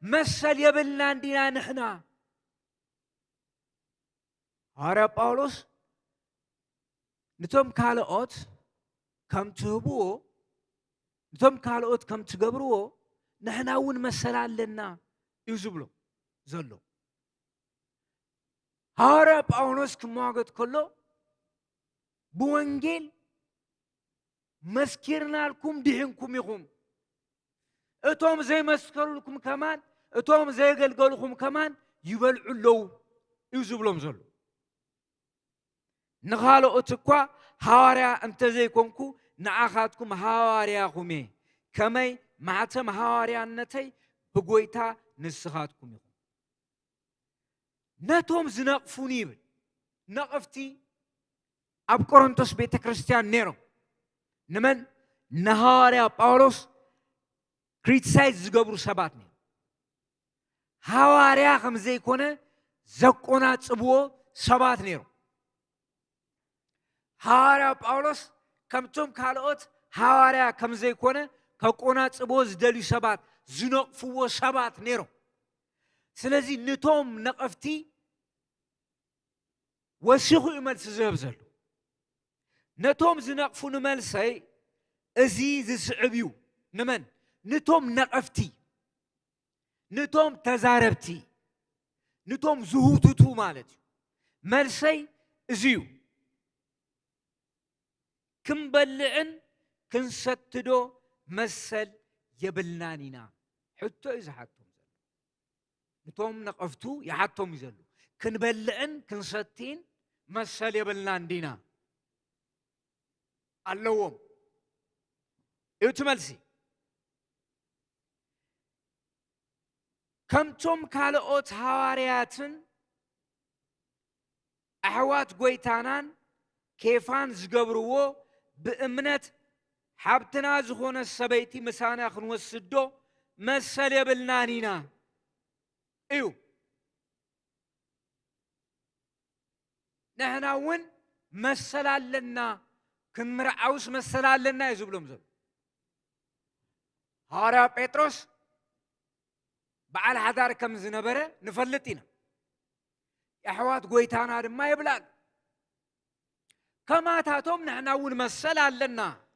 Speaker 2: መሰል የብልና እንዲና ንሕና ሐዋርያ ጳውሎስ ነቶም ካልኦት ከም ትህብዎ ነቶም ካልኦት ከም ትገብርዎ ንሕና እውን መሰል ኣለና እዩ ዝብሎ ዘሎ ሐዋርያ ጳውሎስ ክመዋገት ከሎ ብወንጌል መስኪርናልኩም ድሕንኩም ኢኹም እቶም ዘይመስከሩልኩም ከማን እቶም ዘይገልገሉኩም ከማን ይበልዑ ኣለዉ እዩ ዝብሎም ዘሎ ንኻልኦት እኳ ሐዋርያ እንተዘይኮንኩ ንዓኻትኩም ሐዋርያኹም ከመይ ማዕተም ሐዋርያነተይ ብጎይታ ንስኻትኩም ኢኹም ነቶም ዝነቕፉኒ ይብል ነቐፍቲ ኣብ ቆሮንቶስ ቤተ ክርስቲያን ነይሮም ንመን ንሐዋርያ ጳውሎስ ክሪቲሳይዝ ዝገብሩ ሰባት ነይሮም ሐዋርያ ከም ዘይኮነ ዘቆናጽብዎ ሰባት ነይሮም ሐዋርያ ጳውሎስ ከምቶም ካልኦት ሐዋርያ ከም ዘይኮነ ከቆናጽብዎ ዝደልዩ ሰባት ዝነቕፍዎ ሰባት ነይሮም ስለዚ ነቶም ነቐፍቲ ወሲኹ እዩ መልሲ ዝህብ ዘሎ ነቶም ዝነቕፉ ንመልሰይ እዚ ዝስዕብ እዩ ንመን ነቶም ነቐፍቲ نتوم تزاربتي نتوم زهوتتو مالتي ملسي زيو كم بلعن كنستدو مسل يبلنانينا حتى إذا حتم نتوم نقفتو يحتم يزلو كنبلعن كنستين مسل يبلنان دينا اللوم يتملسي كم توم كالوت هوارياتن أحوات قويتانان كيفان زقبرو بأمنة حبتنا زخون السبيتي مسانا خنو السدو مسال يبلنانينا ايو نحنا ون مسال لنا كن مرعوس مسال لنا يزبلهم زب هارا بيتروس بعال حدار كم زنبرة نفلتنا أحوات قويتانا ما يبلغ كما تاتم نحنا ون مسال لنا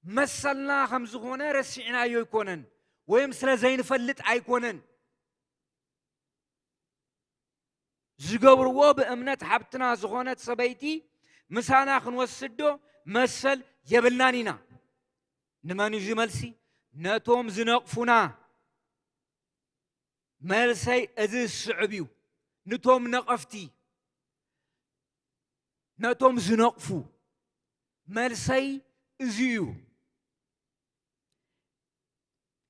Speaker 2: مسلنا خمسخونا رسعنا يكونن ويمسل زين فلت أيكونن زقبروا بأمنة حبتنا زخونة سبيتي مسانا خنوسدو مسل يبلنانينا نماني جمالسي نتوم زنقفنا مالسي أذي السعبيو نتوم نقفتي نتوم زنقفو مالسي زيو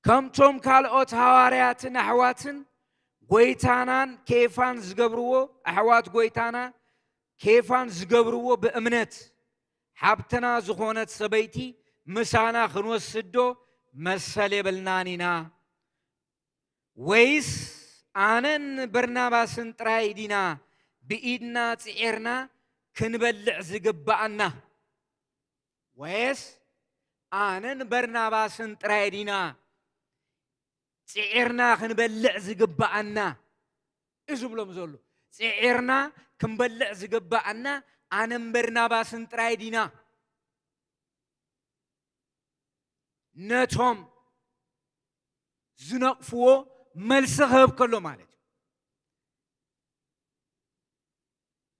Speaker 2: كم توم كالوت هوارياتن أحواتن قويتانان كيفان زقبرو أحوات قويتانا كيفان زقبرو بأمنت حبتنا زخونة سبيتي مسانا خنوس سدو مسالي بلنانينا ويس آنن برناباسن ترايدينا بإيدنا تعيرنا كنبلع زقبعنا ويس آنن برناباسن ترايدينا تعيرنا كنبلع زقبعنا إيش بلوم زولو تعيرنا كنبلع زقبعنا آنن برناباسن ترايدينا نتهم زنقفو ملسخب كله مالت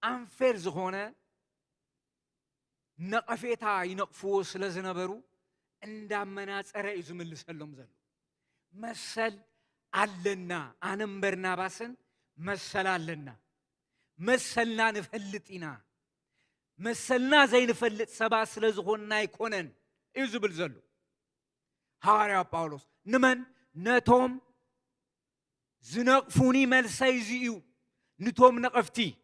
Speaker 2: أنفر زخونة نقفيتها ينقفو سلزنبرو عندما نتسرع يزمل سلم زلو مسل علنا أنا برناباسن مسل علنا مسلنا نفلتنا مسلنا زي نفلت سبع سلزغنا يكونن يزبل زلو هاريا باولوس نمن نتوم زنقفوني ملسيزيو نتوم نقفتي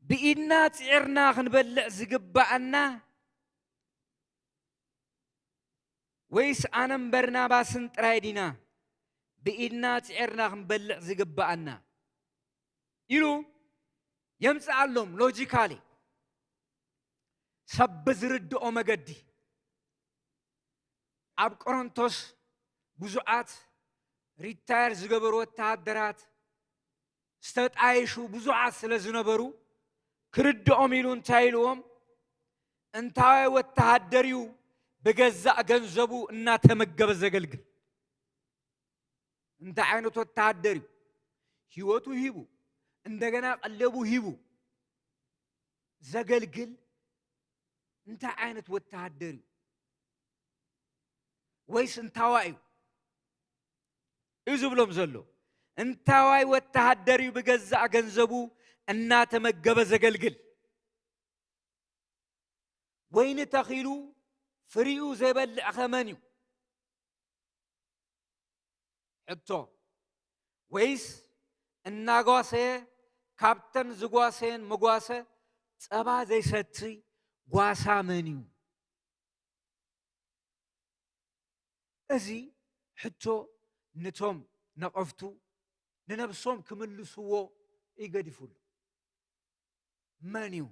Speaker 2: بإدنا تعرنا خنبلع زقبعنا ويس أنا برناباسن ترايدينا بإدنا تعرنا خنبلع زقبعنا يلو يمسعلهم لوجيكالي سبزرد أمجدي أب كورنثوس بزوعات ريتاير زقبرو التهدرات استت عايشو بزوعات سلزنبرو كرد أميلون تايلوهم انتاي والتهدريو بجزاء جنزبو إنها تمجب الزجلجل انت عينو التهدريو هيوتو هيبو عندنا قلبو هيبو زجلجل انت عينت والتهدريو ويس انتوايو إيزو بلوم زلو انتواي والتهدريو بجزاء جنزبو إنها تمجب زجلجل وين تخيلو فريو زبل أخمانيو حتى ويس الناقوسة كابتن زقواسين مقواسة سبا زي ستري قواسا منيو أزي حتى نتوم نقفتو ننبسوم كمل سوو إيقادي فول منيو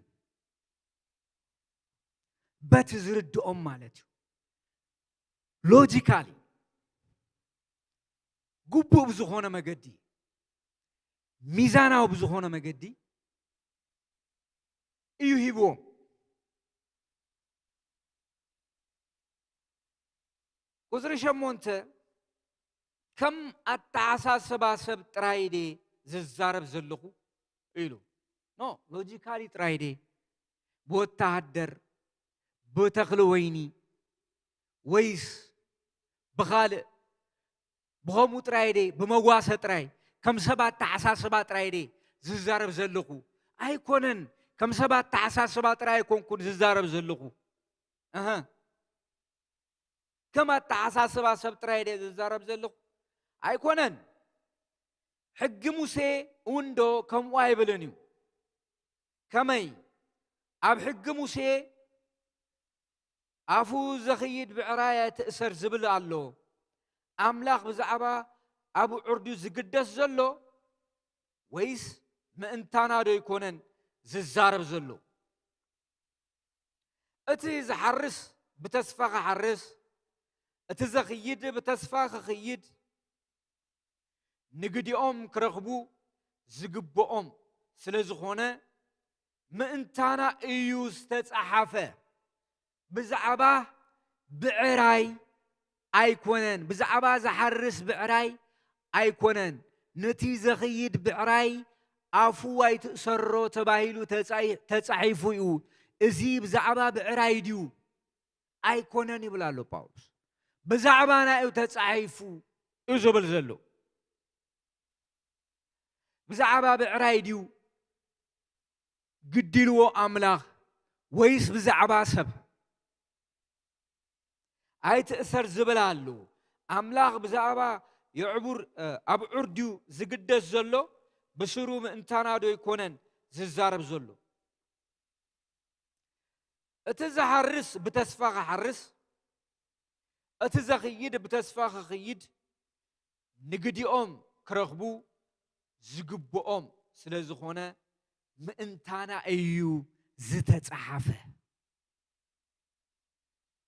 Speaker 2: بتزرد مالتي لوجيكالي قبو بزخونة مقدي ميزانا بزخونة مقدي إيو هيبو ቁጥሪ 8 ከም ኣተዓሳስባ ሰብ ጥራይ ደ ዝዛረብ ዘለኹ ኢሉ ኖ ሎጂካሊ ጥራይ ደ ብወታደር ብተኽሊ ወይኒ ወይስ ብኻልእ ብኸምኡ ጥራይ ደ ብመጓሰ ጥራይ ከም ሰባት ተዓሳስባ ጥራይ ደ ዝዛረብ ዘለኹ ኣይኮነን ከም ሰባት ተዓሳስባ ጥራይ ኮንኩን ዝዛረብ ዘለኹ ከም ኣተዓሳስባ ሰብ ጥራይ ደ ዝዛረብ ዘለኹ ኣይኮነን ሕጊ ሙሴ ውንዶ ከምኡ ኣይብልን እዩ ከመይ ኣብ ሕጊ ሙሴ ኣፉ ዘኽይድ ብዕራይ ትእሰር ዝብል ኣሎ ኣምላኽ ብዛዕባ ኣብ ዑርዱ ዝግደስ ዘሎ ወይስ ምእንታና ዶ ይኮነን ዝዛረብ ዘሎ እቲ ዝሓርስ ብተስፋ ክሓርስ እቲ ዘኽይድ ብተስፋ ክኽይድ ንግዲኦም ክረኽቡ ዝግብኦም ስለ ዝኾነ ምእንታና እዩ ዝተጻሓፈ ብዛዕባ ብዕራይ ኣይኮነን ብዛዕባ ዝሓርስ ብዕራይ ኣይኮነን ነቲ ዘኽይድ ብዕራይ ኣፉ ኣይትእሰሮ ተባሂሉ ተጻሒፉ እዩ እዚ ብዛዕባ ብዕራይ ድዩ ኣይኮነን ይብል ኣሎ ጳውሎስ ብዛዕባና እዩ ተጻሒፉ እዩ ዝብል ዘሎ ብዛዕባ ብዕራይ ድዩ ግድልዎ ኣምላኽ ወይስ ብዛዕባ ሰብ ኣይትእሰር ዝብል ኣሎ ኣምላኽ ብዛዕባ يعبر أبعردو زقدس زلو بسرو انتانا دو يكونن ززارب زلو اتزا حرس بتسفاق حرس اتزا خيد بتسفاق خيد نقدي كرخبو زقبو سلازخونا مانتانا ايو زتتصحفه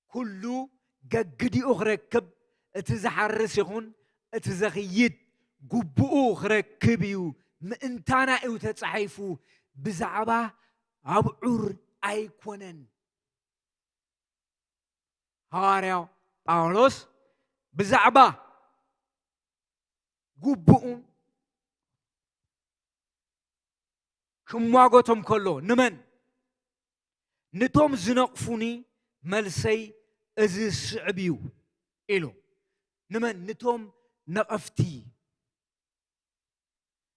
Speaker 2: كلو قدي اخركب اتزا حرس يخون اتزا خيد قبو خركبيو مانتانا ايو تتصحيفو بزعبا عبعور ايكونن هاريو باولوس بزعبا قبو كمواغوتم كله نمن نتوم زنقفوني ملسي ازي السعبيو إلو نمن نتوم نقفتي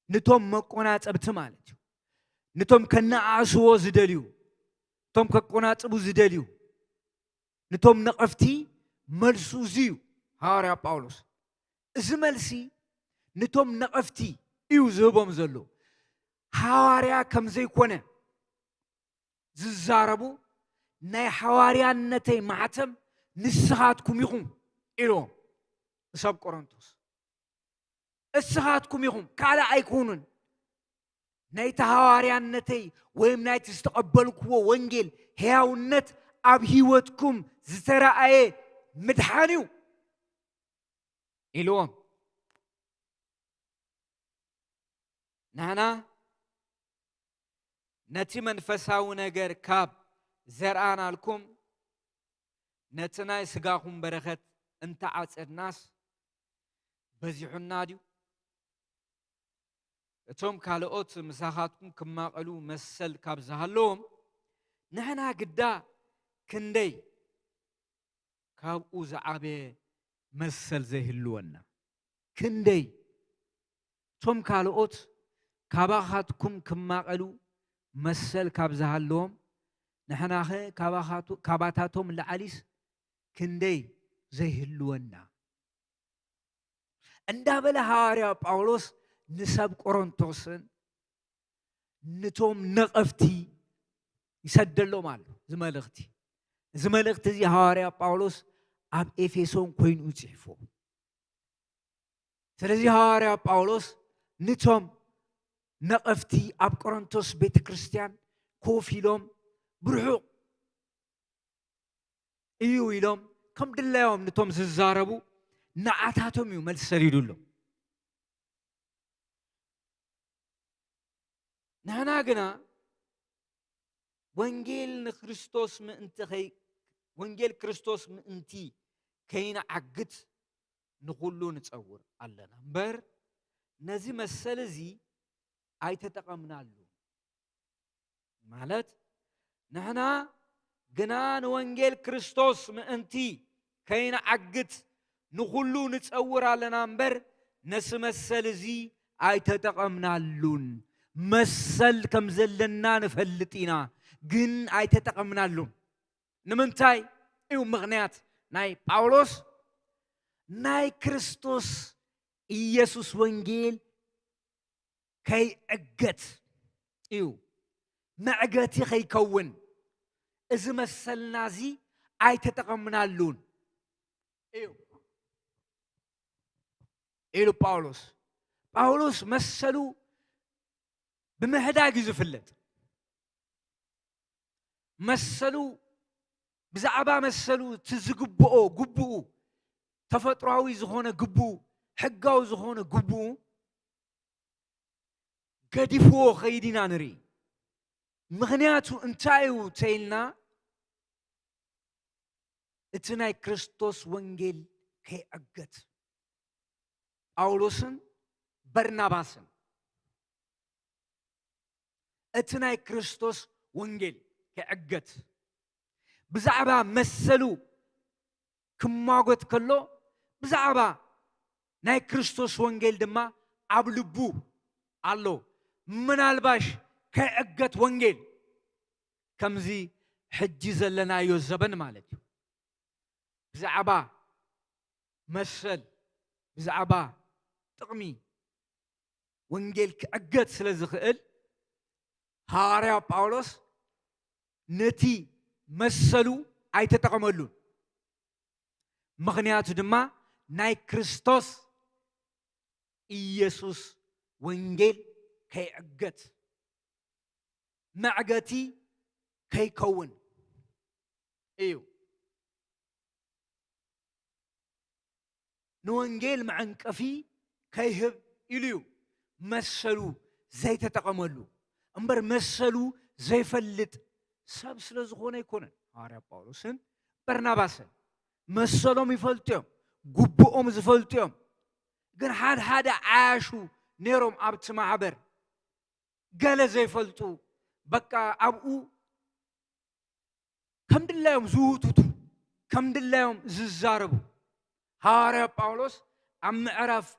Speaker 2: نتوم مقونات ابتمالتو نتوم كنعاسو زدليو نتوم كقونات ابو زدليو نتوم نقفتي ملسو زيو هاريا باولوس ازي ملسي نتوم نقفتي ايو زبوم زلو حواريا كم زي كونه ززاربو ناي حواريا نتي معتم نسخاتكم يخون إلو سب قرنطوس السخاتكم يخون كالا أيكونن ناي تحواريا نتي ويم ناي تستقبلكو وانجيل هياو النت أب هيوتكم زترا أي مدحانيو إلو نانا نتي منفساو نجر كاب زرعنا لكم نتنا سقاكم بركت انت عاص الناس بزيحنا ديو اتوم كالوت مساحاتكم كما قالوا مسل كاب زهلوم نحنا قدا كندي كاب اوزعابي مسل زهلونا كندي توم كالوت كاباخاتكم كما قالوا مسل كاب زهلوم نحنا كاباتاتهم لعليس كندي زهلونا اندابل هاريا باولوس نسب قرنطوسن نتوم نقفتي يسدلو مالو زملختي زي هاريا باولوس اب افيسون كوين وصحفو سلازي هاريا باولوس نتوم نقفتي اب قرنطوس بيت كريستيان كوفيلوم برحو ايو يلوم كم دلايوم نتوم ززاربو نعاتاتهم يو ملس سريدولو نحنا قنا وانجيل كريستوس من انتخي وانجيل كريستوس من انتي كينا عقد نقولو نتصور علنا بر نزي مسألة زي أي تتقمنا له مالت نحنا جنان وانجيل كريستوس مأنتي كينا عقد نقولو نتصور علنا بر نس مسألة زي أي تتقمنا لون مسل كم زلنا نفلتينا جن أي تتقمنا لون نمنتاي إيو مغنيات ناي باولوس ناي كريستوس إيسوس وانجيل كي أجت إيو معجتي خي كون إذا مسلنا زي أي تتقمنا اللون إيو باولوس مسلو بمهداج زفلت مسلو بزعبا مسلو تزقبؤو تفطراوي زخونه قبو حقاو زخونه قبو قدفو خيدنا نري مغنياتو انتايو تيلنا اتناي كريستوس وانجيل كي أجت باولوسن برناباسن اتناي كريستوس وانجيل كي أجت بزعبا مسلو كما قلت كله بزعبا ناي كريستوس وانجيل دما عبلبو الله من الباش كي أجت وانجيل كمزي حجز لنا يوزبن مالتي بزعبا مسل بزعبا تقمي وانجيل كي أجت سلازخئل هاريا باولوس نتي مسلو أي تتقملون مغنياتو دما ناي كريستوس إيسوس وانجيل كي أجت معجتي كي كون ايو نوانجيل معنك في كي هب إليو مسلو زي تتقملو أمبر مسلو زي فلت ساب سلازخونا يكونن هاريا باولوسن برناباسن مسلوم يفلتهم قبؤهم زفلتهم قن حدا عاشو نيروم أبت معبر قال زي فلتو بقى أبو كم دلهم زوتوتو كم دلهم ززاربو هاريا باولوس عم عرف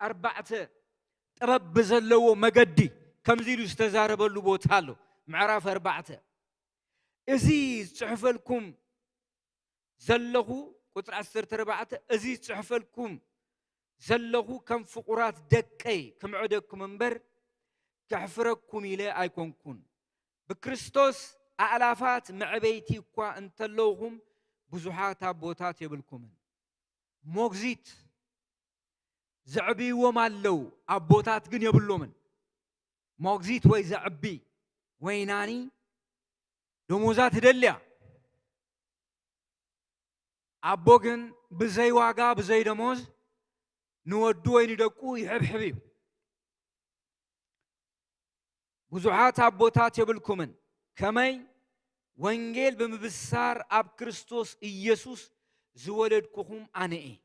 Speaker 2: 4 طبب زلو مقدي كم زيلو استزارب اللو بوتالو معرف 4 ازي صحف لكم زلغو قطر 14 ازي صحف لكم زلغو كم فقرات دقي كم عدكم منبر كحفركم الى ايكونكون بكريستوس اعلافات معبيتي كوا انتلوهم بزحات ابوتات يبلكم موغزيت زعبي ومالو ابوتات جن يبلومن موغزيت وي زعبي ويناني دموزات دليا أبوغن بزي واقع بزي دموز نودو وين يدقو يحب حبيب بزوحات أبوتات يبلكمن كمي وانجيل بمبسار أب كريستوس إيسوس زولدكم أنا إيه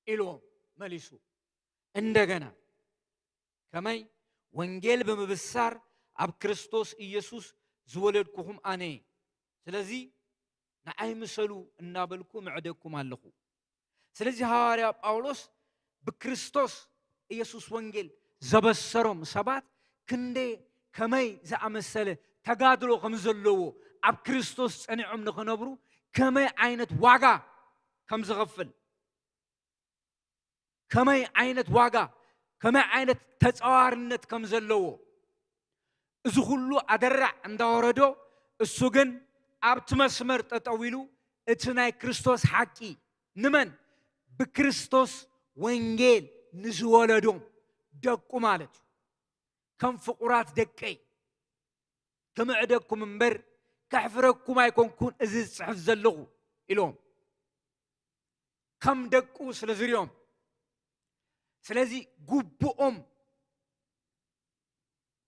Speaker 2: إلوهم مليسو اندغنا كمي وانجيل بمبسار أب كريستوس إيسوس زولدكم أنا سلازي نعي مسلو النابلكم عدكم هلخو سلازي هاريا باولوس بكريستوس إيسوس وانجيل زبسرهم سبات كندي كمي زعمسله تقادلو خمزلو أب كريستوس أنعم نخنبرو كمي عينت واقع كم زغفل كمي عينت واقع كمي عينت تزوارنت كم زلو إذا كله أدرع عند وردو السجن أبت مسمر تطويلو اتناي كريستوس حقي نمن بكريستوس وانجيل نزولدهم دقو مالت كم فقرات دقي كم عدكم منبر كحفركم ما يكون إزيز صحف زلغو إلهم كم دقو سلزريهم سلازي قبؤهم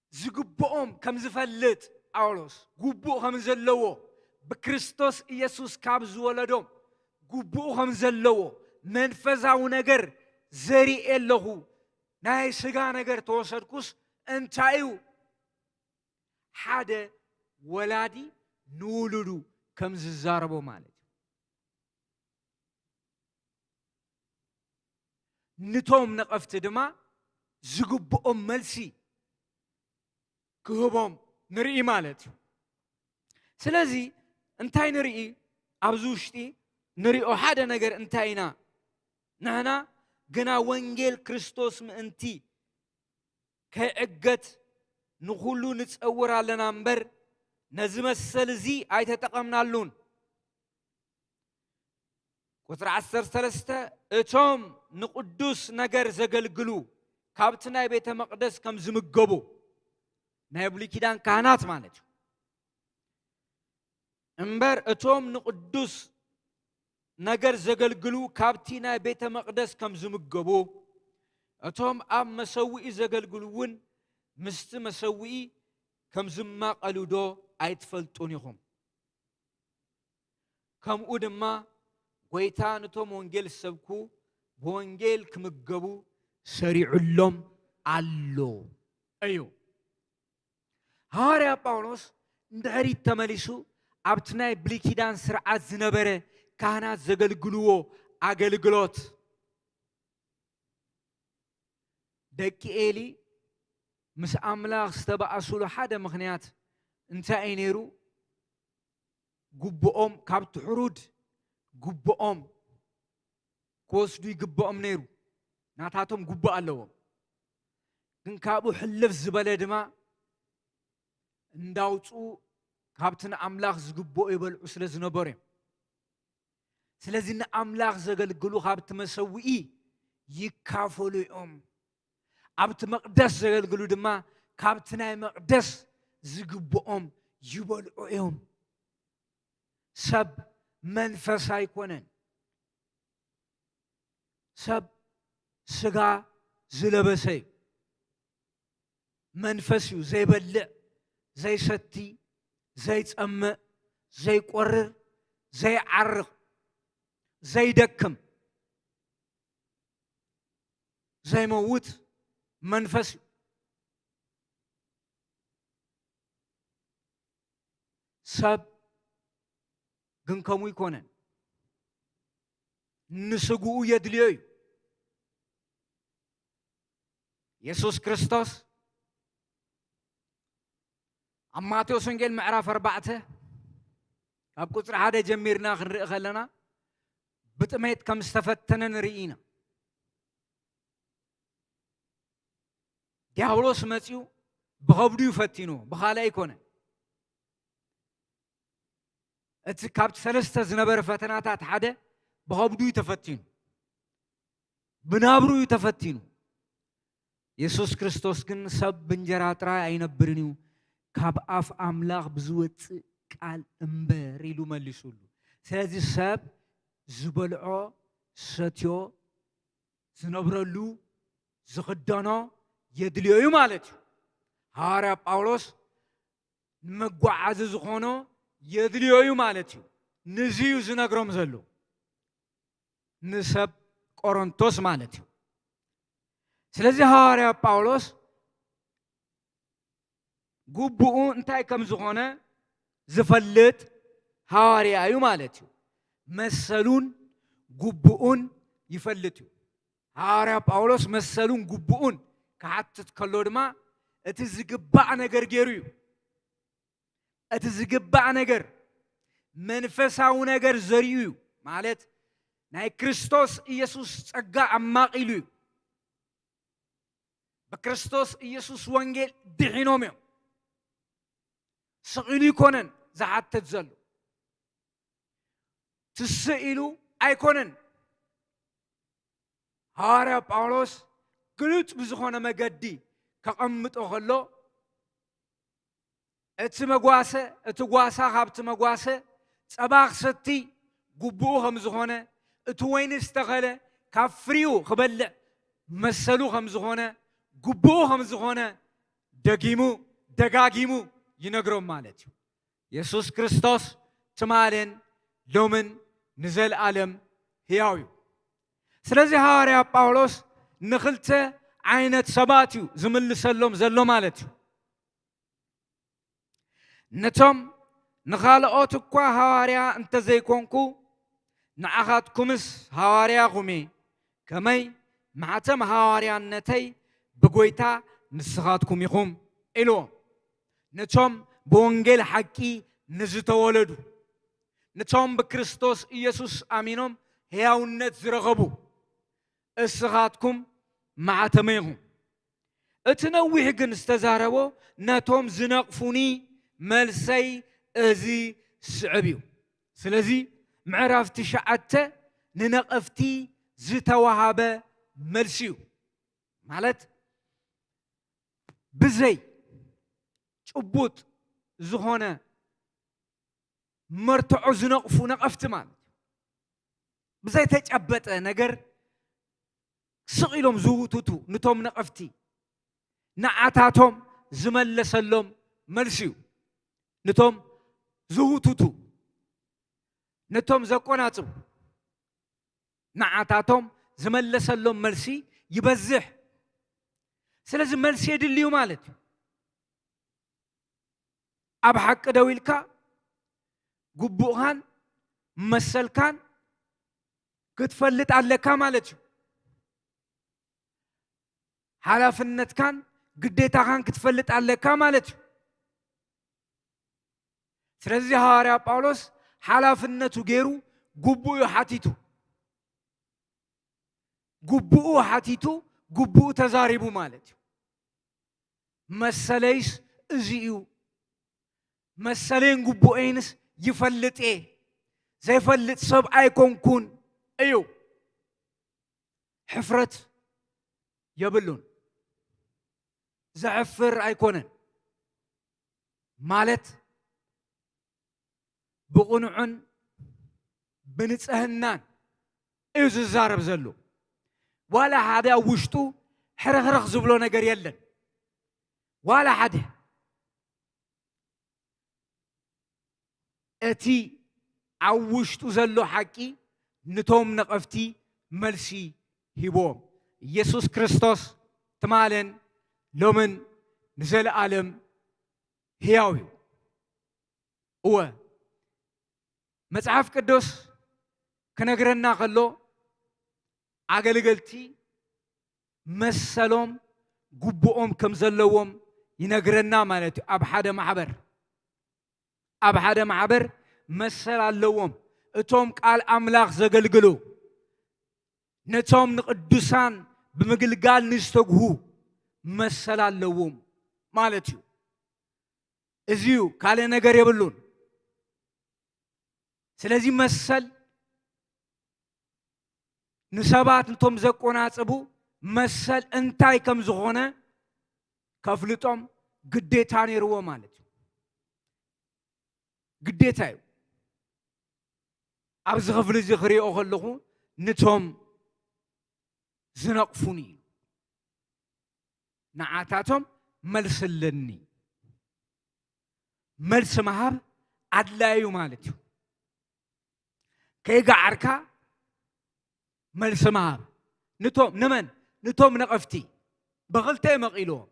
Speaker 2: زقبؤهم كم زفلت أولوس قبؤ هم زلوه بكريستوس إيسوس كابز ولدهم ጉቡኡ ከም ዘለዎ መንፈሳዊ ነገር ዘርኢ ኣለኹ ናይ ስጋ ነገር ተወሰድኩስ እንታይ እዩ ሓደ ወላዲ ንውሉዱ ከም ዝዛረቦ ማለት ንቶም ነቐፍቲ ድማ ዝግብኦም መልሲ ክህቦም ንርኢ ማለት እዩ ስለዚ እንታይ ንርኢ ኣብዚ ውሽጢ ንሪኦ ሓደ ነገር እንታይ ኢና ንሕና ግና ወንጌል ክርስቶስ ምእንቲ ከይዕገት ንኹሉ ንፀውር ኣለና እምበር ነዚ መሰል እዚ ኣይተጠቐምናሉን ቁጥሪ 13 እቶም ንቅዱስ ነገር ዘገልግሉ ካብቲ ናይ ቤተ መቅደስ ከም ዝምገቡ ናይ ብሉይ ኪዳን ካህናት ማለት እዩ እምበር እቶም ንቅዱስ ነገር ዘገልግሉ ካብቲ ናይ ቤተ መቅደስ ከም ዝምገቡ እቶም ኣብ መሰዊኢ ዘገልግሉ እውን ምስቲ መሰዊኢ ከም ዝማቐሉ ዶ ኣይትፈልጡን ኢኹም ከምኡ ድማ ጎይታ ነቶም ወንጌል ዝሰብኩ ብወንጌል ክምገቡ ሰሪዑሎም ኣሎ እዩ ሐዋርያ ጳውሎስ እንድሕሪት ተመሊሱ ኣብቲ ናይ ብሉይ ኪዳን ስርዓት ዝነበረ ካህናት ዘገልግልዎ ኣገልግሎት ደቂ ኤሊ ምስ ኣምላኽ ዝተባኣሱሉ ሓደ ምክንያት እንታይ እዩ ነይሩ ጉብኦም ካብቲ ሕሩድ ጉብኦም ክወስዱ ይግብኦም ነይሩ ናታቶም ጉቡእ ኣለዎም ግን ካብኡ ሕልፍ ዝበለ ድማ እንዳውፅኡ ካብቲ ንኣምላኽ ዝግብኦ ይበልዑ ስለ ዝነበሩ እዮም ስለዚ ንኣምላኽ ዘገልግሉ ካብቲ መሰዊኢ ይካፈሉ እዮም ኣብቲ መቅደስ ዘገልግሉ ድማ ካብቲ ናይ መቅደስ ዝግብኦም ይበልዑ እዮም ሰብ መንፈስ ኣይኮነን ሰብ ስጋ ዝለበሰ እዩ መንፈስ እዩ ዘይበልዕ ዘይሰቲ ዘይፀምእ ዘይቆርር ዘይዓርቕ ዘይደክም ዘይመውት መንፈስ እዩ ሰብ ግን ከምኡ ይኮነን ንስግኡ የድልዮ እዩ ኢየሱስ ክርስቶስ ኣብ ማቴዎስ ወንጌል ምዕራፍ 4 ካብ ቁፅሪ 1 ጀሚርና ክንርኢ ከለና ብጥሜት ከም ዝተፈተነ ንርኢ ኢና ዲያብሎስ መፂኡ ብኸብዱ ይፈቲኑ ብኻልእ ኣይኮነን እቲ ካብቲ ሰለስተ ዝነበረ ፈተናታት ሓደ ብኸብዱ ተፈቲኑ ብናብሩ ተፈቲኑ ኢየሱስ ክርስቶስ ግን ሰብ ብእንጀራ ጥራይ ኣይነብርን እዩ ካብ ኣፍ ኣምላኽ ብዝወፅእ ቃል እምበር ኢሉ መሊሱሉ ስለዚ ሰብ ዝበልዖ ሰትዮ ዝነብረሉ ዝኽደኖ የድልዮ እዩ ማለት እዩ ሐዋርያ ጳውሎስ ንመጓዓዚ ዝኾኖ የድልዮ እዩ ማለት እዩ ንዝዩ ዝነግሮም ዘሎ ንሰብ ቆሮንቶስ ማለት እዩ ስለዚ ሐዋርያ ጳውሎስ ጉቡኡ እንታይ ከም ዝኾነ ዝፈልጥ ሐዋርያ እዩ ማለት እዩ መሰሉን ጉቡኡን ይፈልጥ እዩ ሐዋርያ ጳውሎስ መሰሉን ጉቡኡን ክሓትት ከሎ ድማ እቲ ዝግባእ ነገር ገይሩ እዩ እቲ ዝግባእ ነገር መንፈሳዊ ነገር ዘርዩ እዩ ማለት ናይ ክርስቶስ ኢየሱስ ጸጋ ኣማቒሉ እዩ በክርስቶስ ኢየሱስ ወንጌል ድሒኖም እዮም ስቂሉ ይኮነን ዝሓትት ዘሎ ትስኢሉ ኣይኮነን ሐዋርያ ጳውሎስ ግልጽ ብዝኾነ መገዲ ከቐምጦ ከሎ እቲ መጓሰ እቲ ጓሳ ካብቲ መጓሰ ፀባኽ ሰቲ ጉቡኡ ከም ዝኾነ እቲ ወይኒ ዝተኸለ ካብ ፍሪኡ ክበልዕ መሰሉ ከም ዝኾነ ጉቡኡ ከም ዝኾነ ደጊሙ ደጋጊሙ ይነግሮም ማለት እዩ ኢየሱስ ክርስቶስ ትማልን ሎምን نزل عالم هياوي سلازي هاريا باولوس نخلته عينة سباتيو زمل سلم زلو مالتيو نتم نخالقوت كوا هاريا انت زي كونكو نعخات كمس هاريا غمي كمي معتم هاريا نتي بقويتا نسخاتكم يخوم إلو نتم بونجل حكي نزتولدو نتم بكريستوس إيسوس آمينهم هياو النت زرغبو السخاتكم معتم يخوم اتنوي هجن استزاربو نتم زنقفوني ملسي ازي سعبيو سلازي معرف تشعته ننقفتي زتوهابه ملسيو مالت بزي ጭቡጥ ዝኾነ መርትዑ ዝነቕፉ ነቐፍቲ ማለት ብዘይ ተጨበጠ ነገር ስቂሎም ዝውቱቱ ንቶም ነቐፍቲ ንዓታቶም ዝመለሰሎም መልሲ እዩ ንቶም ዝውቱቱ ነቶም ዘቆናጽቡ ንዓታቶም ዝመለሰሎም መልሲ ይበዝሕ ስለዚ መልሲ የድልዩ ማለት እዩ أب حق دويلكا قبوغان مسلكان كتفلت على كامالتو حلافنت كان قديتا كان كتفلت على كامالتو سرزي هاريا باولوس حلافنتو غيرو قبوغ حاتيتو قبوغ تزاريبو مالتو مسليس ازيو مسالين قبو اينس يفلت ايه زي فلت صب ايكون كون ايو حفرت يبلون زعفر ايكونن مالت بقنعن بنصهنان ايو ززارب زلو ولا حدا وشتو حرخرخ زبلو نجر يلن ولا حدا أتي عوشتو زلو حكي نتوم نقفتي ملسي هيبوم يسوس كريستوس تمالن لومن نزل عالم هياوي هو مصحف قدوس كنغرنا خلو አገልገልቲ መሰሎም ጉቦኦም ከም ዘለዎም ይነግረና ማለት እዩ ኣብ ሓደ ማሕበር መሰል ኣለዎም እቶም ቃል አምላኽ ዘገልግሉ ነቶም ንቅዱሳን ብምግልጋል ንዝተግሁ መሰል ኣለዎም ማለት እዩ እዚዩ ካለ ነገር የብሉን ስለዚ መሰል ንሰባት ንቶም ዘቆናጽቡ መሰል እንታይ ከም ዝኾነ ከፍልጦም ግዴታ ነይርዎ ማለት እዩ ግዴታ እዩ ኣብዚ ክፍሊ እዚ ክሪኦ ከለኹ ንቶም ዝነቕፉኒ ንዓታቶም መልስለኒ መልስ መሃብ ኣድላዩ ማለት እዩ ከይጋዓርካ መልስ መሃብ ንቶም ነቐፍቲ ብኽልተ መቒልዎም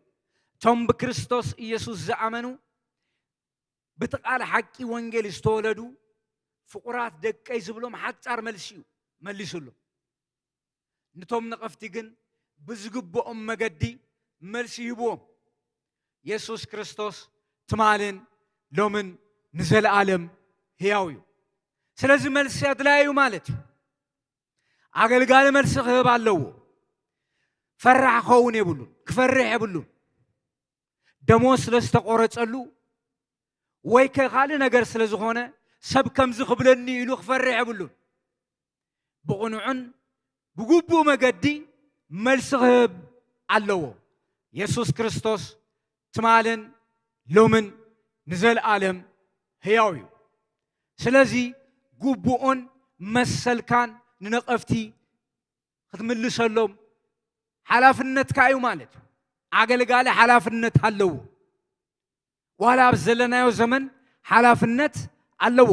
Speaker 2: ቶም ብክርስቶስ ኢየሱስ ዝኣመኑ ብትቃል ሓቂ ወንጌል ዝተወለዱ ፍቁራት ደቀይ ዝብሎም ሓጻር መልሲ እዩ መሊሱሉ ንቶም ነቐፍቲ ግን ብዝግብኦም መገዲ መልሲ ይህብዎም ኢየሱስ ክርስቶስ ትማልን ሎምን ንዘለዓለም ሕያው እዩ ስለዚ መልሲ ኣድላዩ ማለት እዩ አገልጋሊ መልሲ ክህብ ኣለዎ ፈራሕ ክኸውን የብሉን ክፈርሕ የብሉን ደሞዝ ስለዝተቆረፀሉ ወይ ካልእ ነገር ስለዝኾነ ሰብ ከምዚ ክብለኒ ኢሉ ክፈርሕ የብሉን ብቕኑዕን ብግቡእ መገዲ መልሲ ክህብ ኣለዎ ኢየሱስ ክርስቶስ ትማልን ሎምን ንዘለዓለም ሕያው እዩ ስለዚ ግቡእን መሰልካን ንነቐፍቲ ክትምልሰሎም ሓላፍነትካ እዩ ማለት እዩ አገልጋሊ ሓላፍነት ኣለዎ ዋላ ኣብ ዘለናዮ ዘመን ሓላፍነት ኣለዎ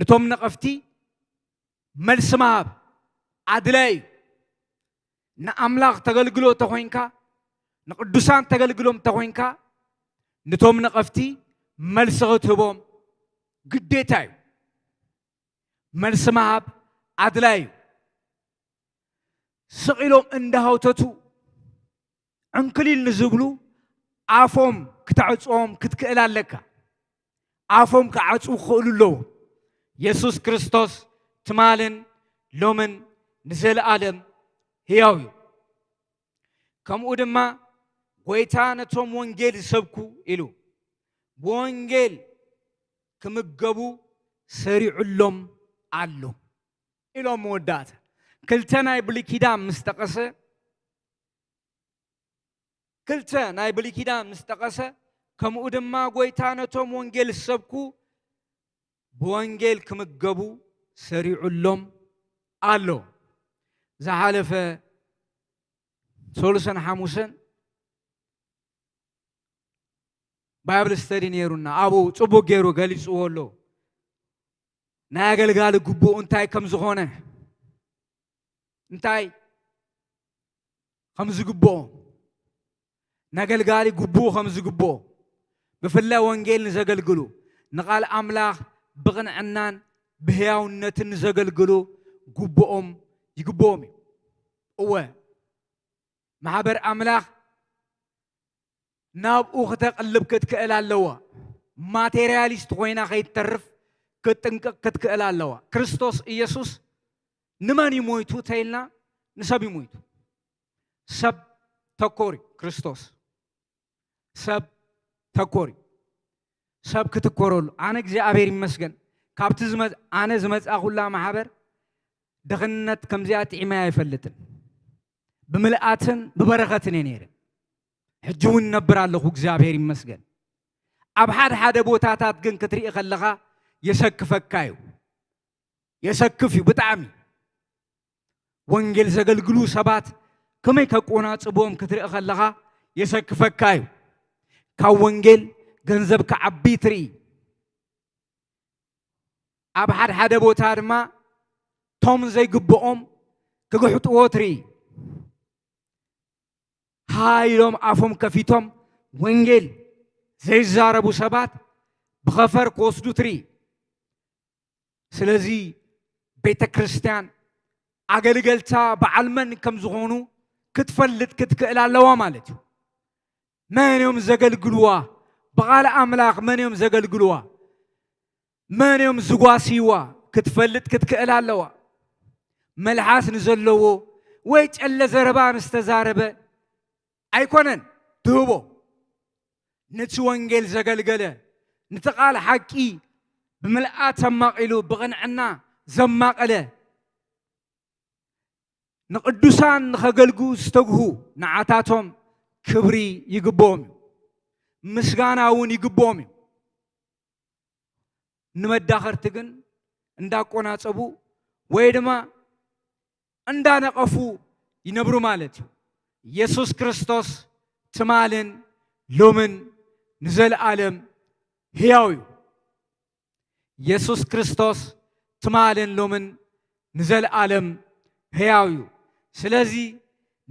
Speaker 2: ንቶም ነቐፍቲ መልስ ማብ አድላይ ንአምላኽ ተገልግሎ ተኾይንካ ንቅዱሳን ተገልግሎም ተኾይንካ ንቶም ነቐፍቲ መልስ ክትህቦም ግዴታ እዩ መልስ ማብ አድላይ ስቂሎም እንዳሃውተቱ እንክሊል ንዝብሉ አፎም ክትዕጾም ክትክእል ኣለካ አፎም ክዓጹ ክእሉ ኣለዎ ኢየሱስ ክርስቶስ ትማልን ሎምን ንዘለዓለም ሕያው እዩ ከምኡ ድማ ጎይታ ነቶም ወንጌል ዝሰብኩ ኢሉ ብወንጌል ክምገቡ ሰሪዑሎም ኣሎ ኢሎም መወዳእታ ክልተ ናይ ብሉይ ኪዳን ምስ ጠቐሰ ክልተ ናይ ብሉይ ኪዳን ምስ ጠቐሰ ከምኡ ድማ ጎይታ ነቶም ወንጌል ዝሰብኩ ብወንጌል ክምገቡ ሰሪዑሎም ኣሎ ዝሓለፈ ሶሉሰን ሓሙስን ባይብል ስተዲ ነይሩና ኣብኡ ፅቡቅ ገይሩ ገሊፅዎ ኣሎ ናይ ኣገልጋሊ ግቡእ እንታይ ከም ዝኾነ እንታይ ከም ዝግብኦ ናገልጋሊ ግቡእ ከም ዝግብኦ ብፍላይ ወንጌል ንዘገልግሉ ንቃል ኣምላኽ ብቕንዕናን ብህያውነትን ንዘገልግሉ ግቡኦም ይግብኦም እዩ እወ ማሕበር ኣምላኽ ናብኡ ክተቕልብ ክትክእል ኣለዋ ማቴርያሊስት ኮይና ከይትተርፍ ክትጥንቅቕ ክትክእል ኣለዋ ክርስቶስ ኢየሱስ ንመን ይሞይቱ ተይልና ንሰብ ይሞይቱ ሰብ ተኮሪ ክርስቶስ ሰብ ተኮሪ ሰብ ክትኮረሉ ኣነ እግዚኣብሔር ይመስገን ካብቲ ኣነ ዝመፅኣ ኩላ ማሕበር ድኽነት ከምዚኣ ጥዒመያ ኣይፈልጥን ብምልኣትን ብበረኸትን እየ ነይረ ሕጂ እውን ነብር ኣለኹ እግዚኣብሔር ይመስገን ኣብ ሓደ ቦታታት ግን ክትርኢ ከለኻ የሰክፈካ እዩ የሰክፍ እዩ ብጣዕሚ ወንጌል ዘገልግሉ ሰባት ከመይ ከቆናፅቦም ክትርኢ ከለኻ የሰክፈካ እዩ ካብ ወንጌል ገንዘብ ክዓቢ ትርኢ ኣብ ሓደ ቦታ ድማ ቶም ዘይግብኦም ክግሕጥዎ ትርኢ ሃይሎም ኣፎም ከፊቶም ወንጌል ዘይዛረቡ ሰባት ብኸፈር ክወስዱ ትርኢ ስለዚ ቤተ ክርስቲያን ኣገልገልታ በዓል መን ከም ዝኾኑ ክትፈልጥ ክትክእል ኣለዋ ማለት እዩ መን እዮም ዘገልግልዋ ብቓል ኣምላኽ መን እዮም ዘገልግልዋ መን እዮም ዝጓስይዋ ክትፈልጥ ክትክእል ኣለዋ መልሓስ ንዘለዎ ወይ ጨለ ዘረባ ምስተዛረበ ኣይኮነን ትህቦ ነቲ ወንጌል ዘገልገለ ነቲ ቃል ሓቂ ብምልኣት ተማቒሉ ብቕንዕና ዘማቐለ ንቅዱሳን ንኸገልጉ ዝተግሁ ንዓታቶም ክብሪ ይግብኦም እዩ ምስጋና እውን ይግብኦም እዩ ንመዳኸርቲ ግን እንዳቆናፀቡ ወይ ድማ እንዳነቐፉ ይነብሩ ማለት እዩ ኢየሱስ ክርስቶስ ትማልን ሎምን ንዘለዓለም ሕያው እዩ ኢየሱስ ክርስቶስ ትማልን ሎምን ንዘለዓለም ሕያው እዩ ስለዚ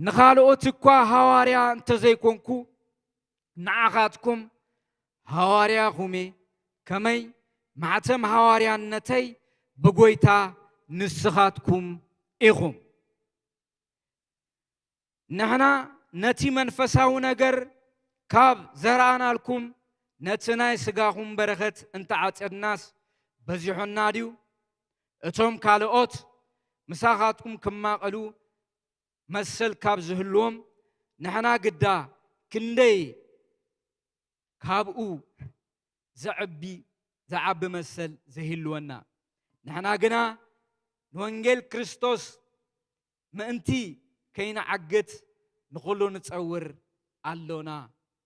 Speaker 2: ንኻልኦት እኳ ሃዋርያ እንተዘይኮንኩ ንዓኻትኩም ሃዋርያኹም ከመይ ማዕተም ሃዋርያነተይ ብጎይታ ንስኻትኩም ኢኹም ንሕና ነቲ መንፈሳዊ ነገር ካብ ዘርአናልኩም ነቲ ናይ ስጋኹም በረኸት እንተዓፀድናስ በዚሖና ድዩ እቶም ካልኦት ምሳኻትኩም ክማቐሉ መሰል ካብ ዝህልዎም ንሕና ግዳ ክንደይ ካብኡ ዝዓቢ መሰል ዘህልወና ንሕና ግና ንወንጌል ክርስቶስ ምእንቲ ከይንዓግት ንኹሉ ንፀውር ኣሎና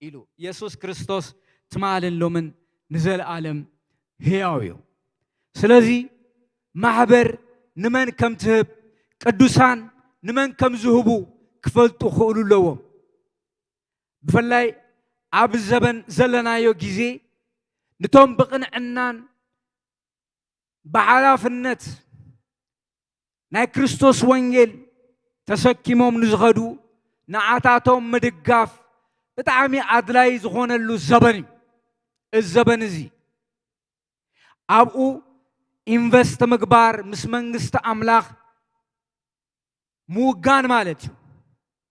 Speaker 2: ኢሉ ኢየሱስ ክርስቶስ ትማልን ሎምን ንዘለዓለም ሕያው እዩ ስለዚ ማሕበር ንመን ከም ትህብ ቅዱሳን ንመን ከም ዝህቡ ክፈልጡ ክእሉ ኣለዎም ብፍላይ ኣብ ዘበን ዘለናዮ ግዜ ንቶም ብቕንዕናን ብሓላፍነት ናይ ክርስቶስ ወንጌል ተሰኪሞም ንዝኸዱ ንዓታቶም ምድጋፍ ብጣዕሚ ኣድላይ ዝኾነሉ ዘበን እዩ እዚ ዘበን እዚ ኣብኡ ኢንቨስት ምግባር ምስ መንግስቲ ኣምላኽ ምውጋን ማለት እዩ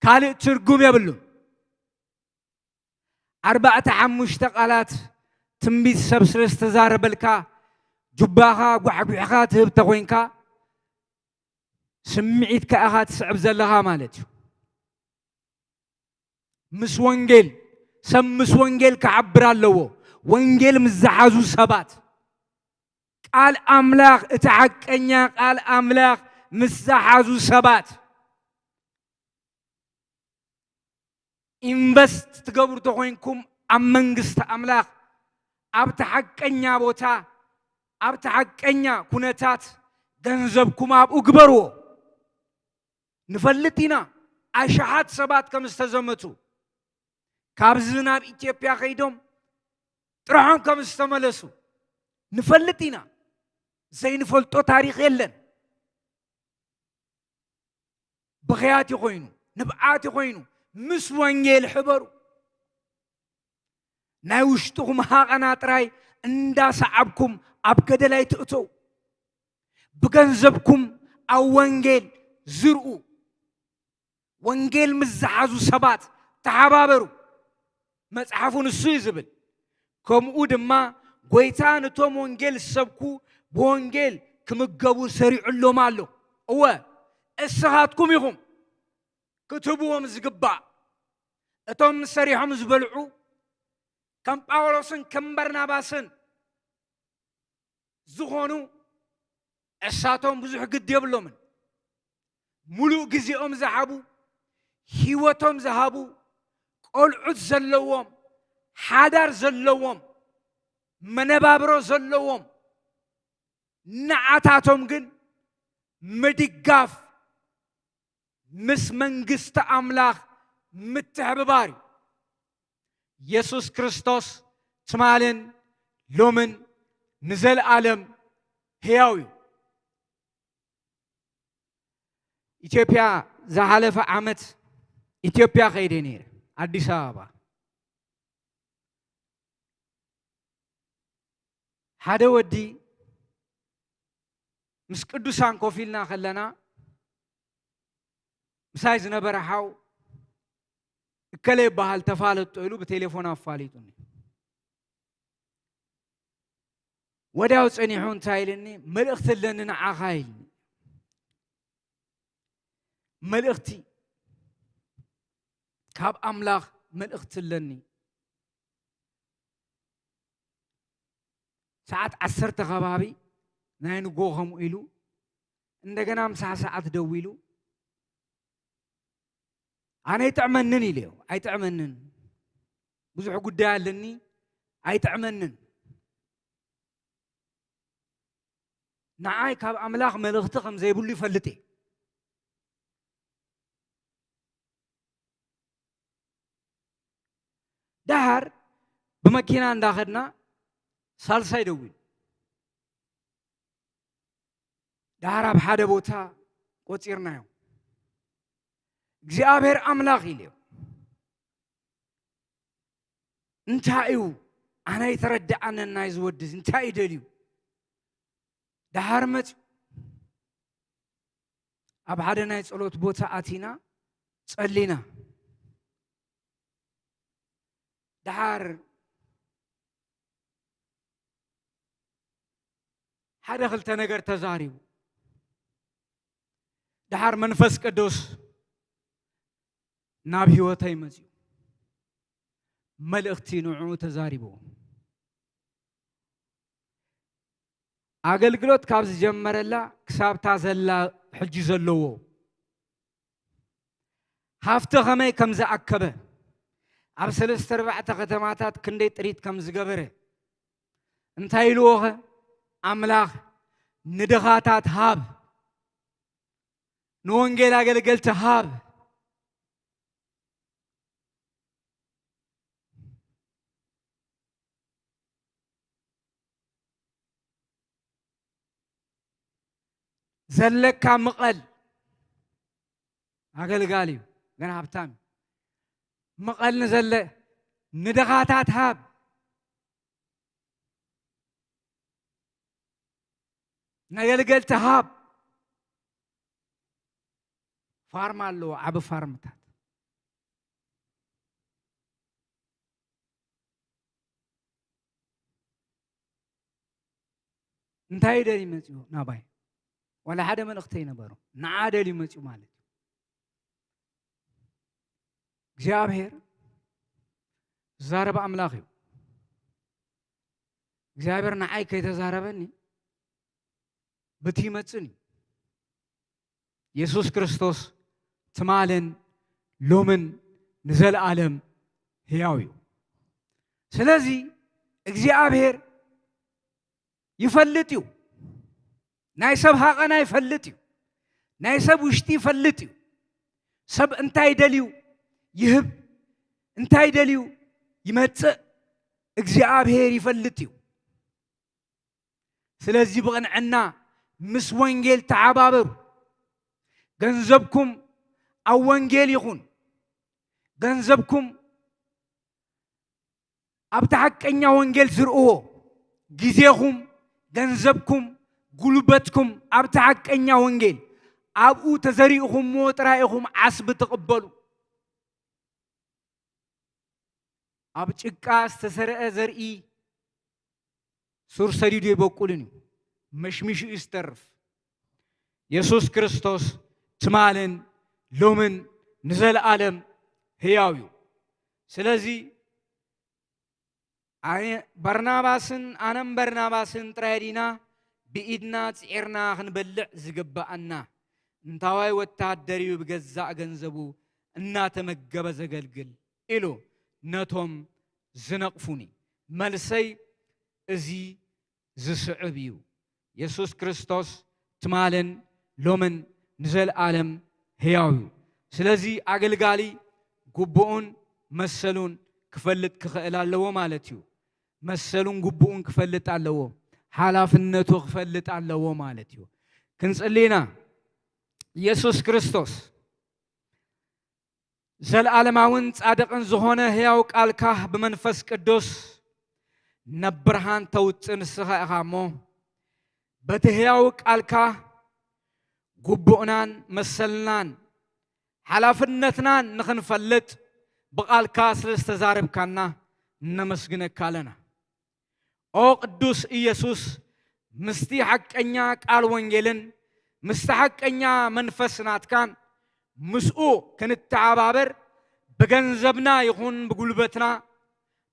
Speaker 2: ካልእ ትርጉም የብሉን 4-5 ቃላት ትንቢት ሰብ ስለ ዝተዛረበልካ ጁባኻ ጓዕጉዕኻ ትህብ ተኮይንካ ስምዒትካ ኢኻ ትስዕብ ዘለኻ ማለት እዩ ምስ ወንጌል ሰብ ምስ ወንጌል ክዓብር ኣለዎ ወንጌል ምስ ዝሓዙ ሰባት ቃል ኣምላኽ እቲ ሓቀኛ ቃል ኣምላኽ ምስ ዝሓዙ ሰባት ኢንቨስት ትገብሩ ተኮይንኩም ኣብ መንግስቲ ኣምላኽ ኣብቲ ሓቀኛ ቦታ ኣብቲ ሓቀኛ ኩነታት ገንዘብኩም ኣብኡ ግበርዎ ንፈልጥ ኢና ኣሽሓት ሰባት ከም ዝተዘመቱ ካብዚ ናብ ኢትዮጵያ ከይዶም ጥራሖም ከም ዝተመለሱ ንፈልጥ ኢና ዘይንፈልጦ ታሪክ የለን ብኽያት ይኮይኑ ንብዓት ይኮይኑ ምስ ወንጌል ሕበሩ ናይ ውሽጥኹም ሃቐና ጥራይ እንዳሰዓብኩም ኣብ ገደላይ ትእተው ብገንዘብኩም ኣብ ወንጌል ዝርኡ ወንጌል ምስ ዝሓዙ ሰባት ተሓባበሩ መጽሓፉ ንሱ እዩ ዝብል ከምኡ ድማ ጎይታ ነቶም ወንጌል ዝሰብኩ ብወንጌል ክምገቡ ሰሪዑሎም ኣሎ እወ እስኻትኩም ኢኹም ክትህብዎም ዝግባእ እቶም ሰሪሖም ዝበልዑ ከም ጳውሎስን ከም በርናባስን ዝኾኑ እሳቶም ብዙሕ ግድ የብሎምን ሙሉእ ግዚኦም ዝሃቡ ህይወቶም ዝሃቡ ቆልዑት ዘለዎም ሓዳር ዘለዎም መነባብሮ ዘለዎም ንዓታቶም ግን ምድጋፍ ምስ መንግስቲ ኣምላኽ ምትሕብባር እዩ ኢየሱስ ክርስቶስ ትማልን ሎምን ንዘለዓለም ሕያው እዩ ኢትዮጵያ ዝሓለፈ ዓመት ኢትዮጵያ ከይደ ነይረ አዲስ አበባ ሓደ ወዲ ምስ ቅዱሳን ኮፍ ኢልና ከለና ምሳይ ዝነበረ ሓው እከለ ይበሃል ተፋለጦ ኢሉ ብቴሌፎን ኣፋሊጡኒ ወዲያው ፀኒሑ እንታይ ኢልኒ መልእኽቲ ኣለኒ ንዓኻ ኢልኒ መልእኽቲ ካብ ኣምላኽ መልእኽቲ ኣለኒ ሰዓት 10 ከባቢ ናይ ንጎ ከምኡ ኢሉ እንደገና ምሳሕ ሰዓት ደው ኢሉ ኣነ ይጥዕመንን ኢልዮ ኣይጥዕመንን ብዙሕ ጉዳይ ኣለኒ ኣይጥዕመንን ንዓይ ካብ ኣምላኽ መልእኽቲ ከም ዘይብሉ ይፈልጥ እየ دهر بمكينة داخلنا سالساي دوين دهر بحدا بوتا قصيرنا يوم እግዚአብሔር አምላክ ይለው እንታዩ አና የተረዳአንና ይዝወድዝ እንታይ ይደልዩ ዳሃርመት ኣብ ሓደ ናይ ጸሎት ቦታ አቲና ጸሊና ዳሃር ሓደ ክልተ ነገር ተዛሪቡ ዳሃር መንፈስ ቅዱስ ናብ ህይወተይ መጽኡ መልእኽቲ ንዑ ተዛሪቡ አገልግሎት ካብ ዝጀመረላ ክሳብታ ዘላ ሕጂ ዘለዎ ሃፍተ ኸመይ ከም ዝኣከበ ኣብ 3-4 ከተማታት ክንደይ ጥሪት ከም ዝገበረ እንታይ ኢልዎኸ ኣምላኽ ንድኻታት ሃብ ንወንጌል አገልገልቲ ሃብ ዘለካ مقل أقلقالي أنا هبتام مقل نزل ندغاتات هاب نقلقل تهاب فارم له عب فارمتات انتهي دلي متيو ناباي ولا حدا من اختي نبرو نعادلي متيو مالك እግዚአብሔር ዛረበ አምላኽ እዩ እግዚአብሔር ንዓይ ከይተዛረበኒ በትይመጽኒ ኢየሱስ ክርስቶስ ትማልን ሎምን ንዘለዓለም ሕያው እዩ ስለዚ እግዚአብሔር ይፈልጥ እዩ ናይ ሰብ ሃቐና ይፈልጥ እዩ ናይ ሰብ ውሽጢ ይፈልጥ እዩ ሰብ እንታይ ደልዩ يهب انتاي دليو يمتص እግዚአብሔር ይፈልጥ እዩ ስለዚህ በቀንዕና ምስ ወንጌል ተዓባበሩ ገንዘብኩም አው ወንጌል ይኹን ገንዘብኩም ኣብታ ሐቀኛ ወንጌል ዝርኡዎ ጊዜኹም ገንዘብኩም ጉልበትኩም ኣብታ ሐቀኛ ወንጌል ኣብኡ ተዘሪኡኹም ሞጥራኢኹም ዓስብ ተቀበሉ ኣብ ጭቃ ዝተሰረአ ዘርኢ ሱር ሰዲዱ ይበቁልን መሽሚሽ ይስተርፍ ኢየሱስ ክርስቶስ ትማልን ሎምን ንዘለዓለም ሕያው እዩ ስለዚ በርናባስን ኣነም በርናባስን ጥራይዲና ብኢድና ጽዕርና ክንበልዕ ዝግባአና እንታዋይ ወታደር እዩ በገዛእ ገንዘቡ እናተመገበ ዘገልግል ኢሉ ነቶም ዝነቅፉኒ መልሰይ እዚ ዝስዕብ እዩ ኢየሱስ ክርስቶስ ትማልን ሎምን ንዘለዓለም ሕያው እዩ ስለዚ አገልጋሊ ጉቡኡን መሰሉን ክፈልጥ ክኽእል ኣለዎ ማለት እዩ መሰሉን ጉቡኡን ክፈልጥ ኣለዎ ሓላፍነቱ ክፈልጥ ኣለዎ ማለት እዩ ክንጽሊና ኢየሱስ ክርስቶስ ዘለዓለማውን ጻድቅን ዝኾነ ሕያው ቃልካ ብመንፈስ ቅዱስ ነብርሃን ተውፅን ስኻኢኻሞ በቲ ሕያው ቃልካ ጉቡእናን መሰልናን ሓላፍነትናን ንኽንፈልጥ ብቃልካ ስለዝተዛረብካና ነመስግነካ ኣለና ኦ ቅዱስ ኢየሱስ ምስቲ ሐቀኛ ቃል ወንጌልን ምስቲ ሐቀኛ መንፈስ ናትካን ምስኡ ክንተዓባበር በገንዘብና ይኹን በጉልበትና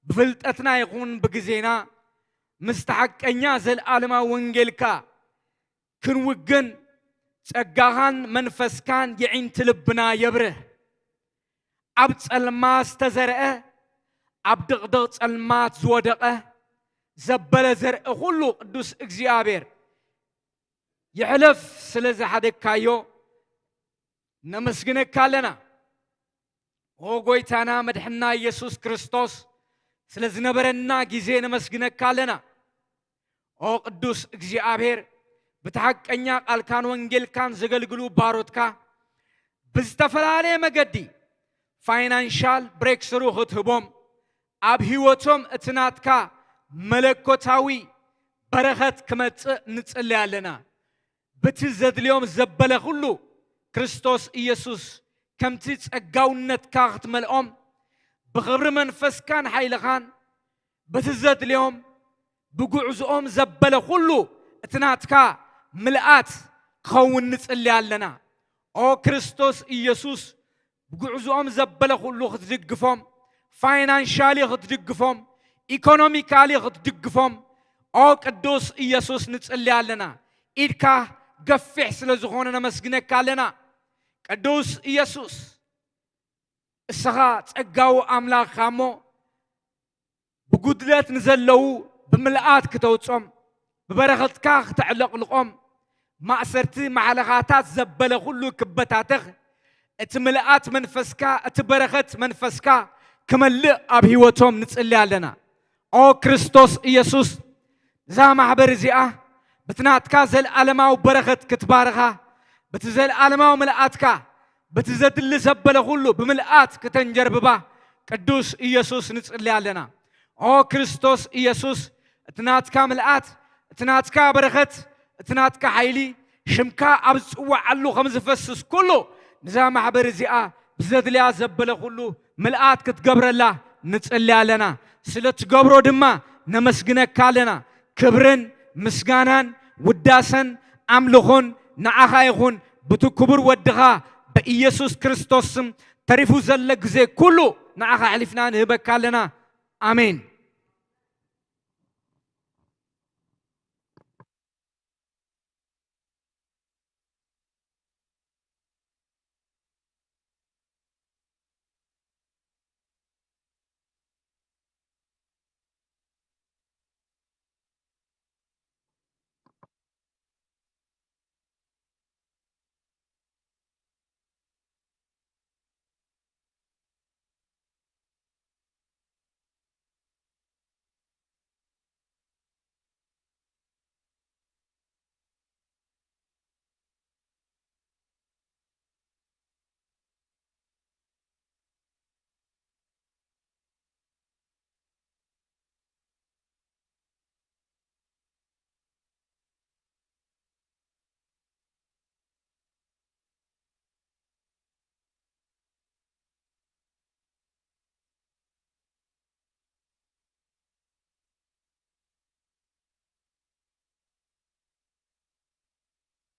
Speaker 2: በፍልጠትና ይኹን በጊዜና ምስቲ ሐቀኛ ዘለዓለማ ወንጌልካ ክንውግን ጸጋኻን መንፈስካን የዒንቲ ልብና የብርህ ኣብ ጸልማት ዝተዘርአ ኣብ ድቕድቕ ጸልማት ዝወደቐ ዘበለ ዘርኢ ኩሉ ቅዱስ እግዚአብሔር ይሕለፍ ስለዝሓደግካዮ ነመስግነካ ኣለና ኦ ጎይታና መድሕና ኢየሱስ ክርስቶስ ስለዝነበረና ጊዜ ነመስግነካ ኣለና ኦ ቅዱስ እግዚአብሔር ብተሐቀኛ ቃልካን ወንጌልካን ዘገልግሉ ባሮትካ ብዝተፈላለየ መገዲ ፋይናንሻል ብሬክስሩ ክትህቦም ኣብ ህይወቶም እትናትካ መለኮታዊ በረኸት ክመጽእ ንጽልይ ኣለና በቲ ዘድልዮም ዘበለ ሁሉ ክርስቶስ ኢየሱስ ከምቲ ጸጋውነትካ ክትመልኦም ብኽብሪ መንፈስካን ኃይልኻን በቲ ዘድልዮም ብጉዕዞኦም ዘበለ ሁሉ እትናትካ ምልአት ክኸውን ንጽልይ ኣለና ኦ ክርስቶስ ኢየሱስ ብጉዕዞኦም ዘበለ ሁሉ ክትድግፎም ፋይናንሻሊ ክትድግፎም ኢኮኖሚካሊ ክትድግፎም ኦ ቅዱስ ኢየሱስ ንጽልይ ኣለና ኢድካ ገፊሕ ስለዝኾነ ነመስግነካ ኣለና ቅዱስ ኢየሱስ እስኻ ጸጋው ኣምላኽካ እሞ ብጉድለት ንዘለዉ ብምልአት ክተውጾም ብበረኸትካ ክትዕለቕልቖም ማእሰርቲ ማዕለኻታት ዘበለ ሁሉ ክበታተኽ እቲ ምልአት መንፈስካ እቲ በረኸት መንፈስካ ክመልእ ኣብ ህይወቶም ንጽልይ ኣለና ኦ ክርስቶስ ኢየሱስ ዛ ማሕበር እዚኣ بتناتكا زل ألماو بركت كتبارها بتزل ألماو ملآتكا بتزد اللي زبله كله بملآت كتنجرببا قدوس إيسوس نصلي علينا أو كريستوس إيسوس تناتكا ملآت تناتكا بركت تناتكا حيلي شمكا أبصوا علو خمس فسس كله نزام حبر زيا بزد لي زبله كله ملآت كتقبر الله نصلي علينا سلت قبرو دما نمسجنك كالنا كبرن مسجانان وداسن أملخون نعخايخون بتو كبر ودغا بإيسوس كريستوس تريفو زلق زي كله نعخا علفنا نهبك كالنا آمين